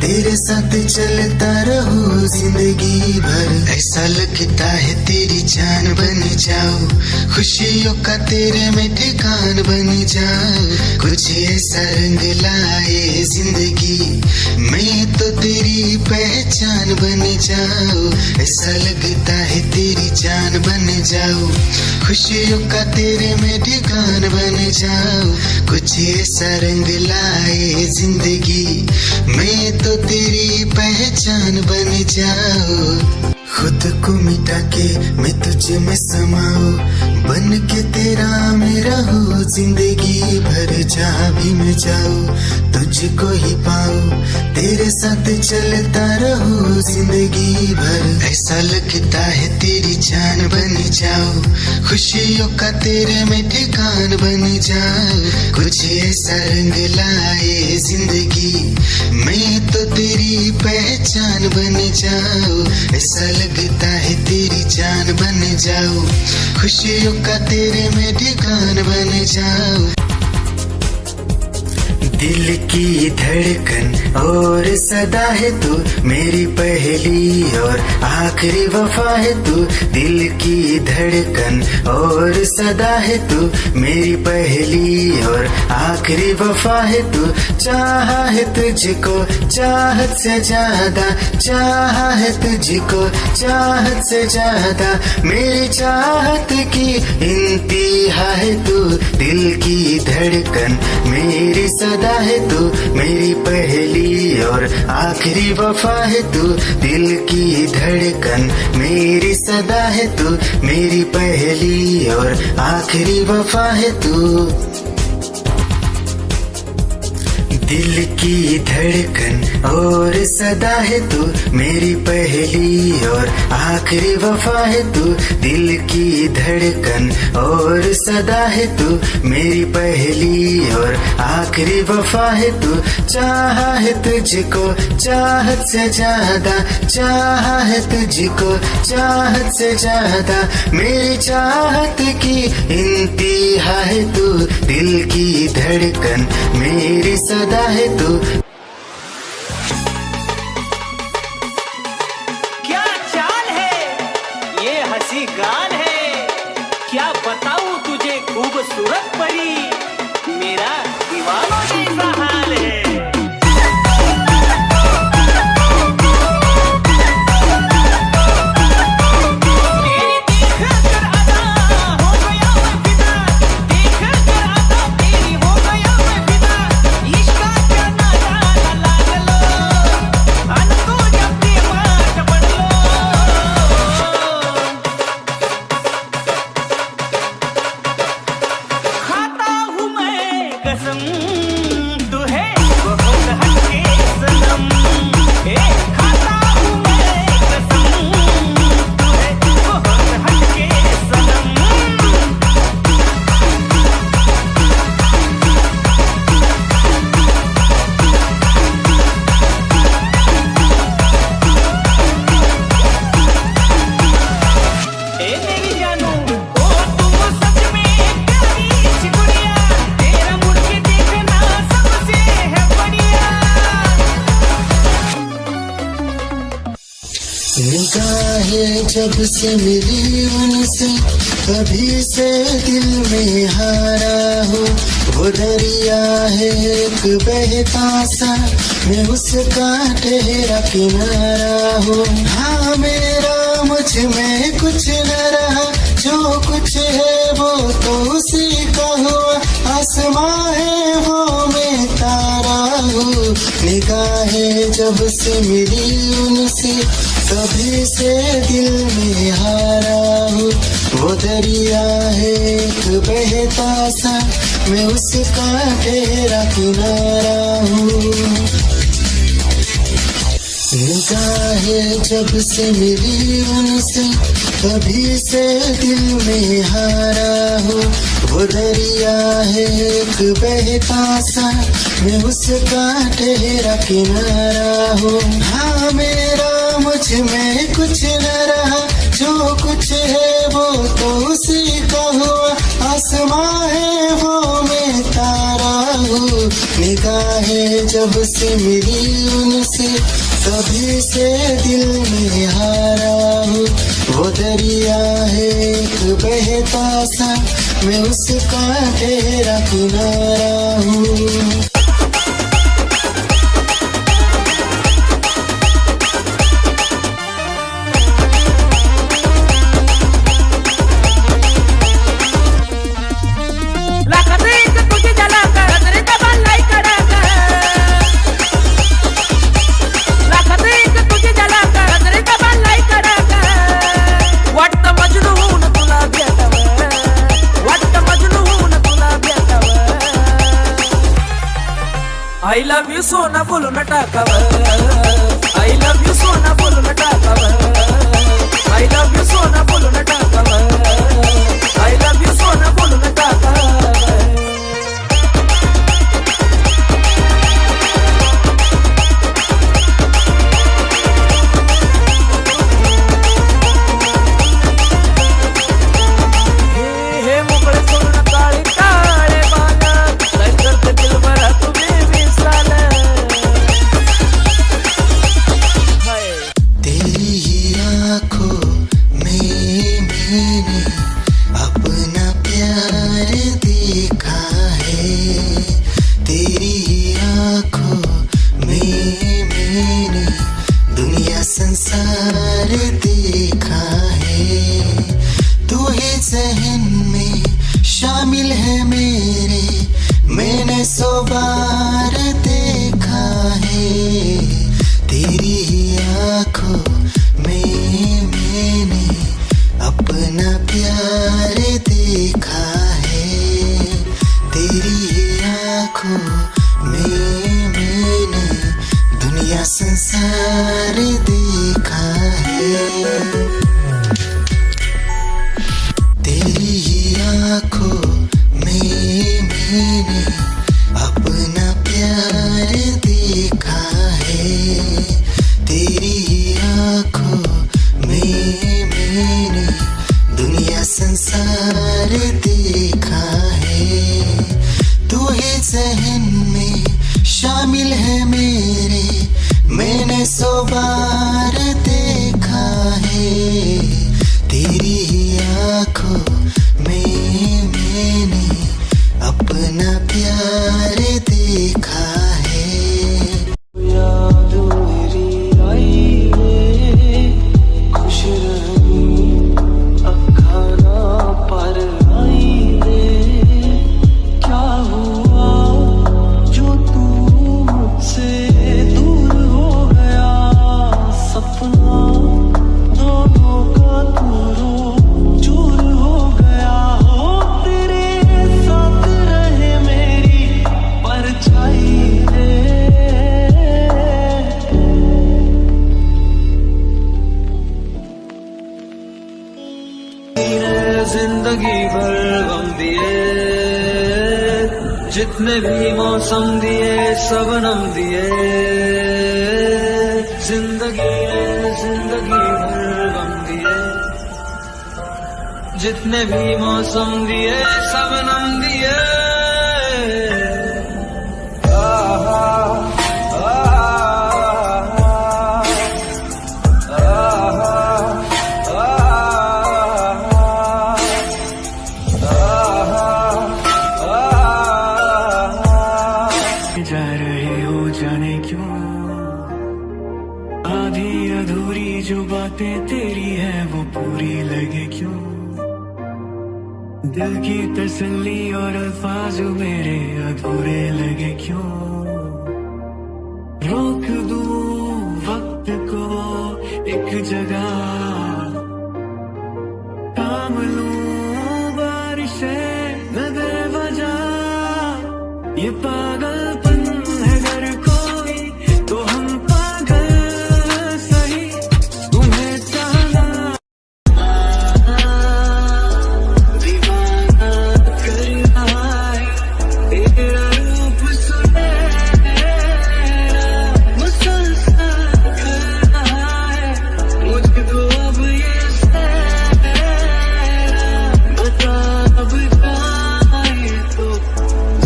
तेरे साथ चलता रहूं जिंदगी भर। ऐसा लगता है तेरी जान बन जाऊं, खुशियों का तेरे में ठिकान बन जाऊं। कुछ ऐसा रंग लाए जिंदगी, मैं तो तेरी पहचान बन जाऊं। ऐसा लगता है तेरी जान बन जाऊं, खुशियों का तेरे में ठिकान बन जाऊं। कुछ ऐसा रंग लाए जिंदगी, मैं तो तेरी पहचान बन जाऊं। खुद को मिटा के मैं तुझे में समाऊं, बन के तेरा मेरा हो जिंदगी भर। जहाँ भी मैं जाऊं तुझको ही पाऊं, तेरे साथ चलता रहूं जिंदगी भर। ऐसा लगता है तेरी जान बन जाऊं, खुशियों का तेरे में ठिकान बन जाऊं। कुछ ऐसा रंग लाए जिंदगी, मैं तो तेरी पहचान बन जाऊं। ऐसा लगता है तेरी जान बन जाऊं, खुशियों का तेरे में ठिकान बन जाऊं। दिल की धड़कन और सदा है तू, मेरी पहली और आखिरी वफा है तू। दिल की धड़कन और सदा है तू, मेरी पहली और आखिरी वफा है तू। चाहा है तुझको चाहत से ज्यादा, चाहा है तुझको चाहत से ज्यादा। मेरी चाहत की इंतहा है तू, दिल की धड़कन मेरी सदा है तू। मेरी पहली और आखिरी वफा है तू, दिल की धड़कन मेरी सदा है तू। मेरी पहली और आखिरी वफा है तू। दिल की धड़कन और सदा है तू मेरी पहली और आखिरी वफा है तू। दिल की धड़कन और सदा है तू मेरी पहली और आखिरी वफा है तू। चाहा है तुझको चाहत से ज्यादा, चाहा है तुझको चाहत से ज्यादा, मेरी चाहत की इंतहा है तू। दिल की धड़कन मेरी सदा है तू। क्या चाल है ये हंसी गाल है, क्या बताऊं तुझे खूबसूरत परी, मेरा दीवानों जैसा हाल है। निगाहें जब से मिली उनसे कभी से दिल में हारा हो। वो दरिया है एक बहता सा, मैं उसका ठहरा किनारा हो। हाँ मेरा मुझ में कुछ न रहा, जो कुछ है वो तो उसी का हुआ। आसमां है वो मैं तारा हूँ। निगाहें जब से मिली उनसे कभी से दिल में हारा हूँ। वो दरिया है एक बहता सा, मैं उसका ठहरा किनारा हूँ। निगाहें जब से मिली उनसे कभी से दिल में हारा हूँ। वो दरिया है एक बहता सा, मैं उसका ठहरा किनारा हूँ। हाँ मेरा मुझ में कुछ न रहा, जो कुछ है वो तो उसी का हुआ। आसमां है वो मैं तारा हूँ। निगाहें जब से मिली उनसे कभी से दिल में हारा हूँ। वो दरिया है एक बहता सा, मैं उसका ठहरा किनारा हूँ। I love you सोना बोलो ना टाकावर, I love you सोना बोलो ना टाकावर, I love you सोना बोलो ना टाकावर, I love you सोना बोलो ना टाकावर। हे मोकळे सोना काळे काळे बाला, काय करते दिल भरा तुम्ही तेरी ही आँखों में मैंने अपना प्यार देखा है। तेरी ही आँखों में मैंने दुनिया संसार देखा है। तू ही ज़हन में शामिल है मेरे, मैंने 100 बार देखा है। तेरी ही आँखों में मैंने अपना प्यार देखा है। तेरी ही आँखों में जितने भी मौसम दिए सबनम दिए, जिंदगी में जिंदगी भर गम दिए, जितने भी मौसम दिए सबनम दिए। जा रहे हो जाने क्यों, आधी अधूरी जो बातें तेरी है वो पूरी लगे क्यों, दिल की तसल्ली और अल्फाज मेरे अधूरे लगे क्यों, रोक दूं वक्त को एक जगह, थाम लूं बारिशें न बेवजह, ये पागलपन है अगर कोई तो हम पागल सही, तुम्हें चाहना दीवाना कर रहा है, तेरा रूप सुनहरा मुसलसल कर रहा है, मुझको अब ये सहरा बता अब जाए तो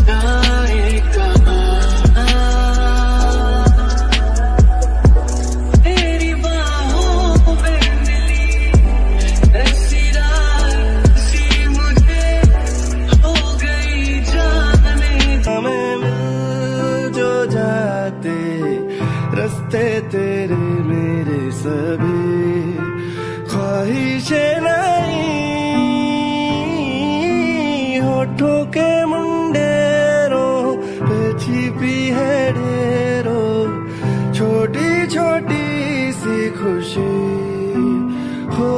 जाए कहाँ, तेरी बाहों में मिली ऐसी रात सी मुझे हो गई जाने, हमें मिल जो जाते रास्ते तेरे मेरे सभी, ख्वाहिशें नहीं होठों के मुंडेरों पे छिपी है ढेरों, छोटी छोटी सी खुशी हो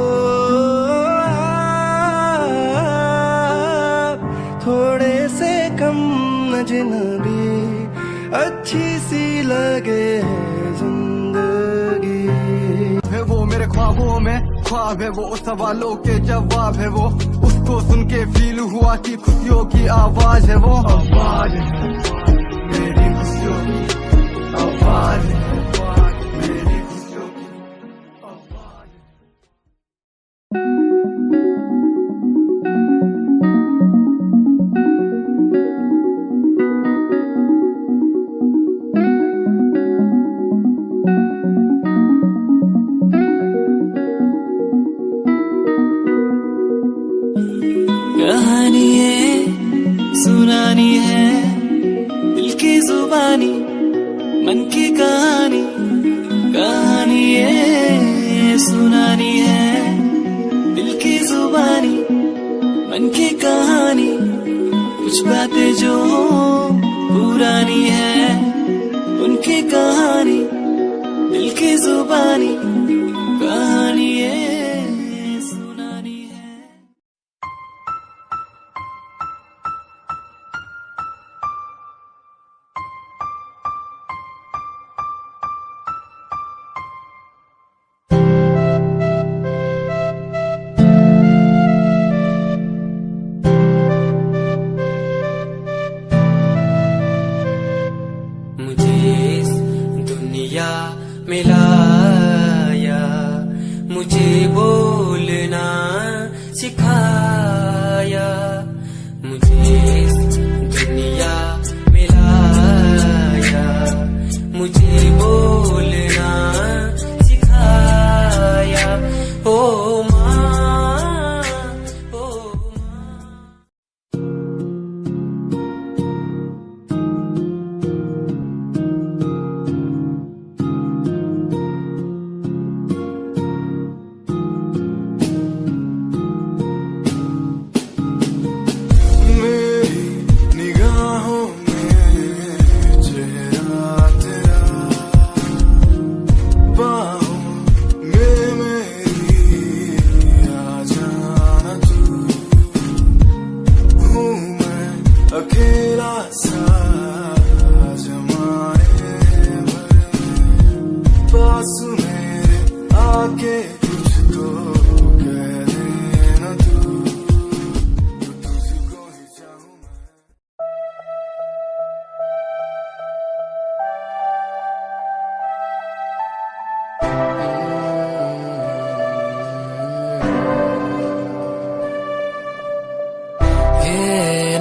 आप थोड़े से कम अजनबी, अच्छी सी लगे है जिंदगी। है वो मेरे ख्वाबों में ख्वाब है, वो सवालों के जवाब है, वो उसको सुन के फील हुआ कि खुशियों की आवाज है, वो आवाज है मेरी खुशियों की आवाज है, मेरी खुशियों की आवाज है। कहानी है सुनानी है, दिल की जुबानी मन की कहानी, कहानी है सुनानी है, दिल की जुबानी मन की कहानी, कुछ बातें जो पुरानी है उनकी कहानी, दिल की जुबानी कहानी है सुनानी है। मुझे इस दुनिया में लाया, मुझे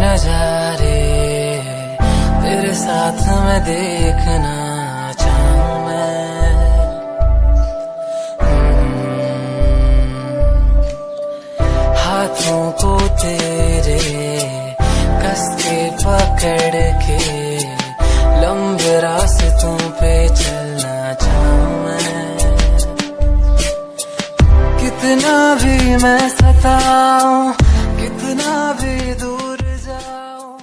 नजारे तेरे साथ मैं देखना चाहूं मैं। हाथों को तेरे कस के पकड़ के लंबे रास्तों पे चलना चाहूं मैं। कितना भी मैं सताऊं, कितना भी दूर जाऊं।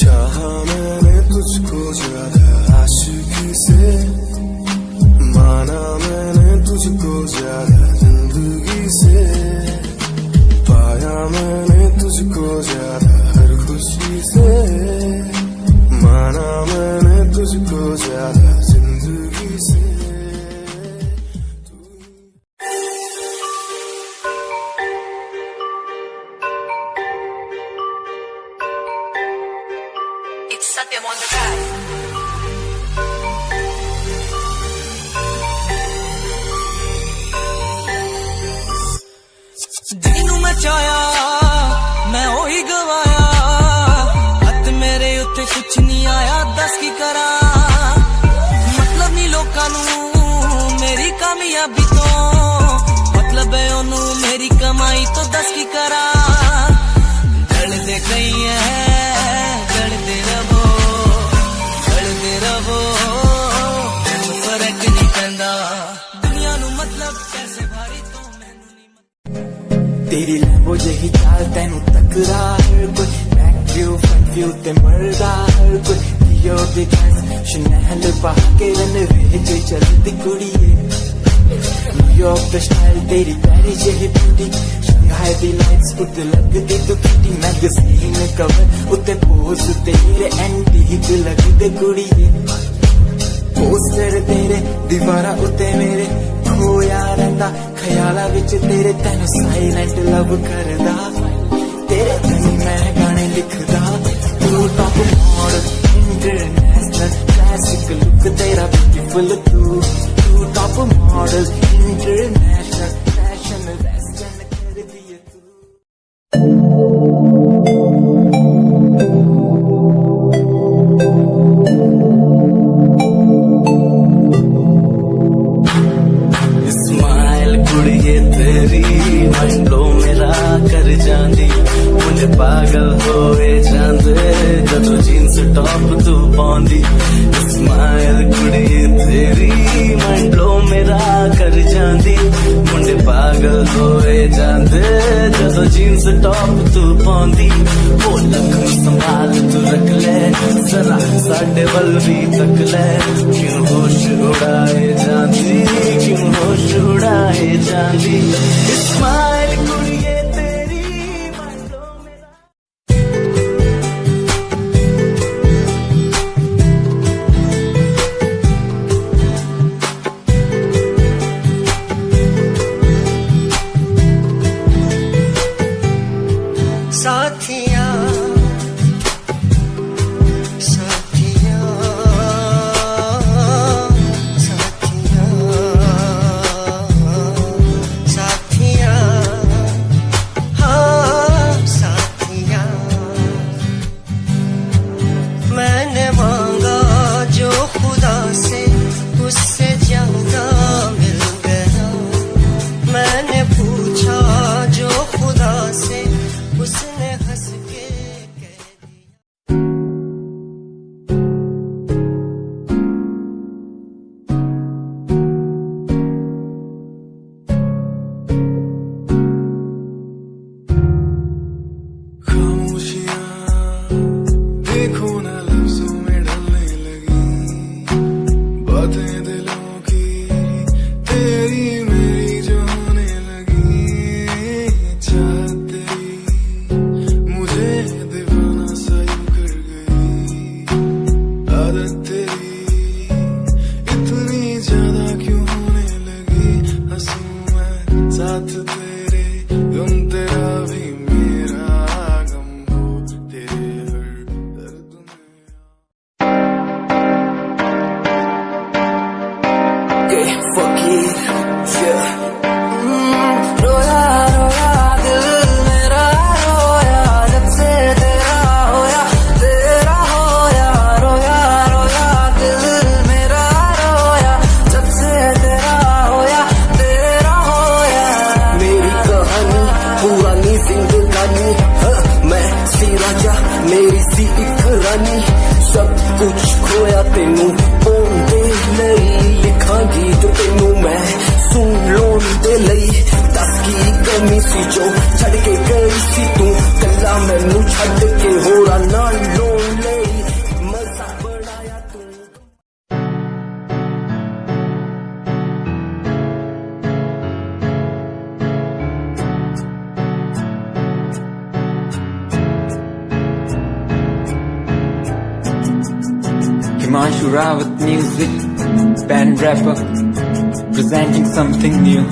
चाहा मैंने तुझको ज्यादा आशिकी से, माना मैंने तुझको ज्यादा जिंदगी से, पाया मैंने तुझको ज्यादा हर खुशी से, माना मैंने तुझको ज्यादा जिंदगी से। ਜਿਹਨੂੰ ਮੈਂ ਚਾਹਿਆ ਮੈਂ ਉਹੀ ਗਵਾਇਆ, ਹੱਥ ਮੇਰੇ ਉੱਤੇ ਕੁਛ ਨਹੀਂ ਆਇਆ, ਦੱਸ ਕੀ ਕਰਾਂ। ਮਤਲਬ ਨਹੀਂ ਲੋਕਾਂ ਨੂੰ ਮੇਰੀ ਕਾਮਯਾਬੀ ਤੋਂ, ਮਤਲਬ ਹੈ ਉਹਨੂੰ ਮੇਰੀ ਕਮਾਈ ਤੋਂ, ਦੱਸ ਕੀ ਕਰਾਂ। ਜਲਦੇ ਕਈ ਹੈ ਜਲਦੇ ਰਵੋ, ਜਲਦੇ ਰਵੋ, ਫਰਕ ਨਹੀਂ ਪੈਂਦਾ ਦੁਨੀਆ ਨੂੰ, ਮਤਲਬ ਪੈਸੇ ਭਾਰੀ ਤੋਂ ਮੈਨੂੰ ਨਹੀਂ। तेरी लैम्बो जही चाल तेनू तकरा हर कोई, बैक व्यू फ्रंट व्यू ते मरदा हर कोई। लियो बिग शनैल पहा के रन वे चलदी कुड़िए, न्यूयॉर्क दा स्टाइल तेरी पैरी जही ब्यूटी, शंघाई दी लाइट्स उत्ते लगदी तू किटी, मैगज़ीन कवर उत्ते पोज तेरे एंटीक लगदे कुड़िए। पोस्टर तेरे दीवारा उत्ते मेरे खोया रहिंदा, ख्याला विच तेरे तैनू साइलेंट लव करदा, तेरे तनी मैं गाने लिखदा। तू top model international classic look तेरा ब्यूटीफुल, तू top model international fashion western कर दिए तू। कुड़िए तेरी मंडलो मेरा कर जांदी, मुझे पागल होए जांदे जदों जीन्स टॉप तू पाउंदी। स्माइल कुड़िए तेरी मंडलो मेरा कर जांदी, मुझे पागल होए जांदे जदों जीन्स टॉप तू पाउंदी। वो लख संभाल तू रख ले जरा साडे वल भी तक ले, क्यों होश उड़ाए जांदी, क्यों होश उड़ाए जांदी। स्माइल कुड़िए तेरी मंडलो मेरा। साथिया साथिया साथिया Okay, fuck it, yeah. रोया रोया दिल मेरा रोया जब से तेरा होया रोया रोया दिल मेरा रोया जब से तेरा होया मेरी कहानी पुरानी जिंदगानी मैं सी राजा मेरी सी एक रानी सब कुछ खोया तेनू ओंदे लई लिखा गीत तेनू मैं सुन लोन दे लई दस की कमी सी जो छड़ के गई सी तू कला मैनू छड़ के होरा ना लोन लई मजा बढ़ाया तू Himanshu Rawat music, band rapper, presenting something new.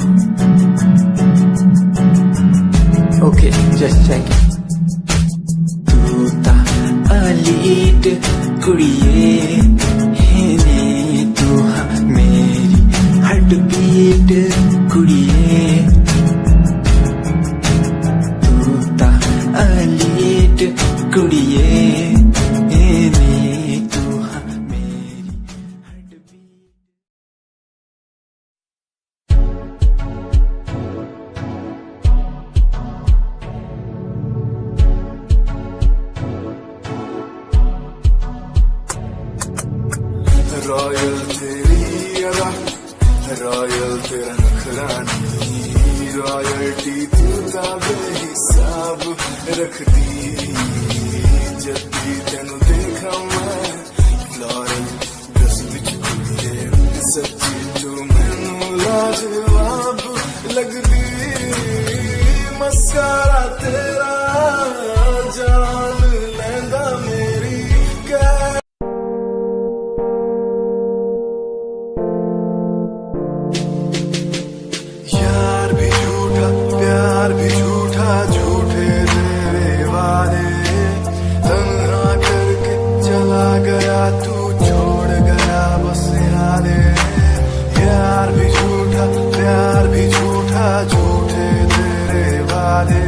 Okay, just check it. तू ता अलीट कुड़िए हेने तू मेरी हार्ट बीट कुड़िए तू ता अलीट कुड़िए हेने रॉयल तेरी अदा रॉयल तेरा नखरानी रॉयल्टी तू ता बेहिसाब रखदी जब भी तेनू देखा मैं फ्लोरल ड्रेस विच कुड़िए सच्ची तू मैनू लाजवाब लगदी मस्कारा तेरा जान लैंदा मेरी प्यार भी झूठा झूठे तेरे वादे तन्हा करके चला गया तू छोड़ गया बस यादें यार भी झूठा प्यार भी झूठा झूठे तेरे वादे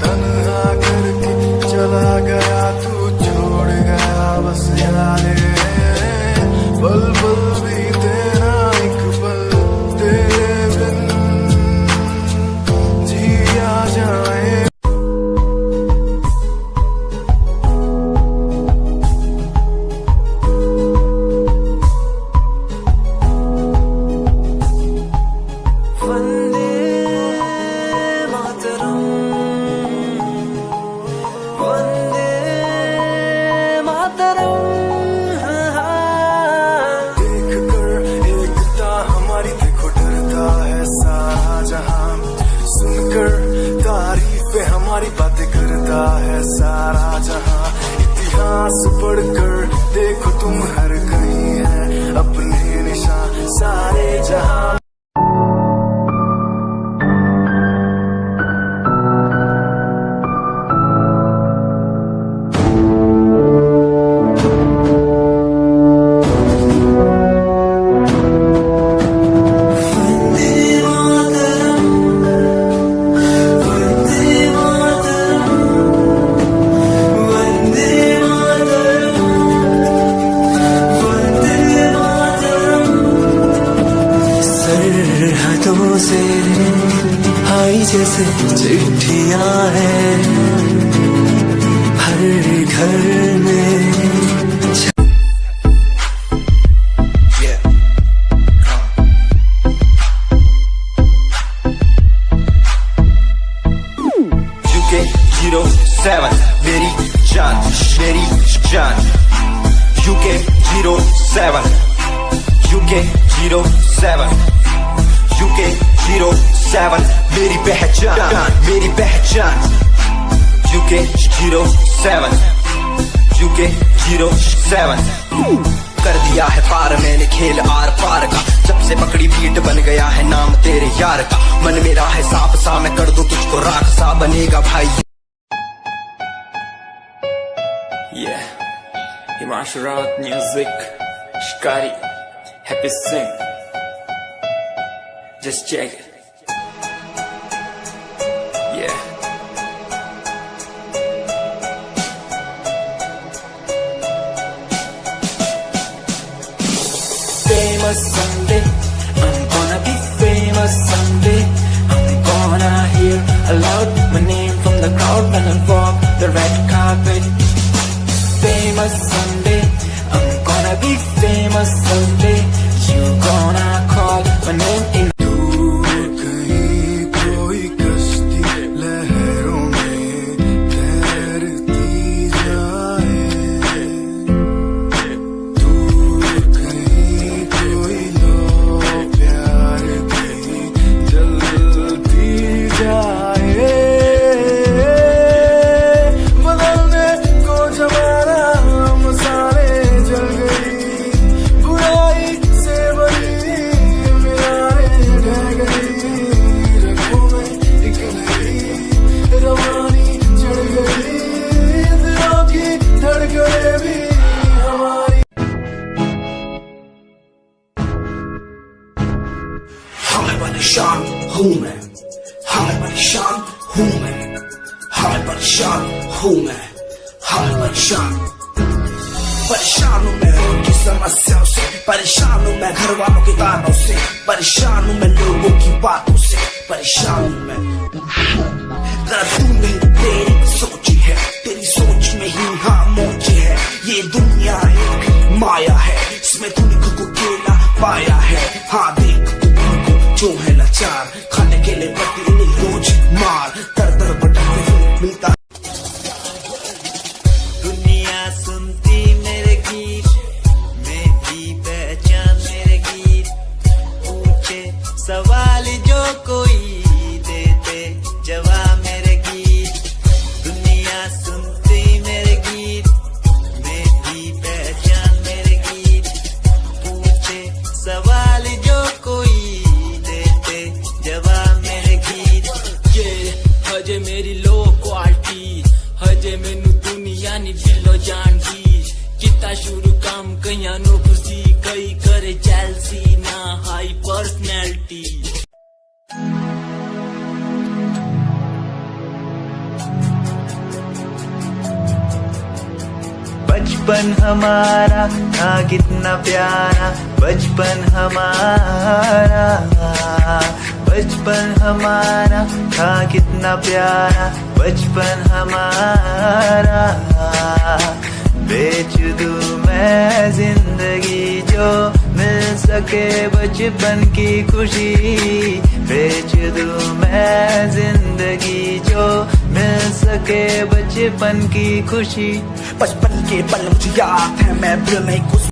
तन्हा करके चला गया तू छोड़ गया बस यादें पल पल भी तेरा एक पल तेरे बिन जाए वंदे मातरम वंदे मातरम देख कर एकता हमारी देखो डरता है सारा जहां सुनकर तारीफें हमारी बातें करता है सारा जहां इतिहास पढ़कर देखो तुम हर कहीं है अपने निशान सारे जहां सरहदों से आई जैसे चिट्ठियां हैं हर घर में UK 07 मेरी जान UK 07 UK 07 UK 07 मेरी पहचान UK 07 UK 07 कर दिया है पार मैंने खेल आर पार का जब से पकड़ी बीट बन गया है नाम तेरे यार का मन मेरा है साफ सा मैं कर दूं तुझको राख सा बनेगा भाई Yeah, Himanshu Rawat music, Shikari, happy sing. Just check it. Yeah. Famous someday, I'm gonna be famous someday. I'm gonna hear aloud my name from the crowd when I walk the red carpet. Famous someday, I'm gonna be famous someday. You gonna call my name in. परेशान हूँ मैं, हाय परेशान हूँ मैं, हाय परेशान हूँ मैं, हाय परेशान। परेशान हूँ मैं उनकी समस्याओं से, परेशान हूँ मैं घर वालों के तानों से, परेशान हूँ मैं लोगों की बातों से, परेशान हूँ मैं। जरा तू नहीं तेरी सोची है, तेरी सोच में ही हाँ मोची है। ये दुनिया एक माया है, इसमें तूने खुद को अकेला पाया है। हाँ देख जो है लाचार, खाने के लिए पड़ती उन्हें रोज मार, दर दर भटकते हुए मिलता। दुनिया सुनती मेरे गीत, मेरी पहचान मेरे गीत, पूछे सवाल जो कोई देते जवाब मेरे गीत। दुनिया सुनती मेरे गीत, मेरी पहचान मेरे गीत, पूछे सवाल जो कोई जवाब मेरे गीत। ये हजे मेरी लो क्वालिटी, हजे मैनू दुनिया नी दिलो जान दी। किता शुरू काम कईया नो खुशी, कई करे जेलसी ना हाई पर्सनैलिटी। बचपन हमारा था कितना प्यारा, बचपन हमारा, बचपन हमारा था कितना प्यारा, बचपन हमारा। बेच दूं मैं जिंदगी जो मिल सके बचपन की खुशी, बेच दूं मैं जिंदगी जो मिल सके बचपन की खुशी। बचपन के पल मुझे याद है, मैं भूल नहीं कुछ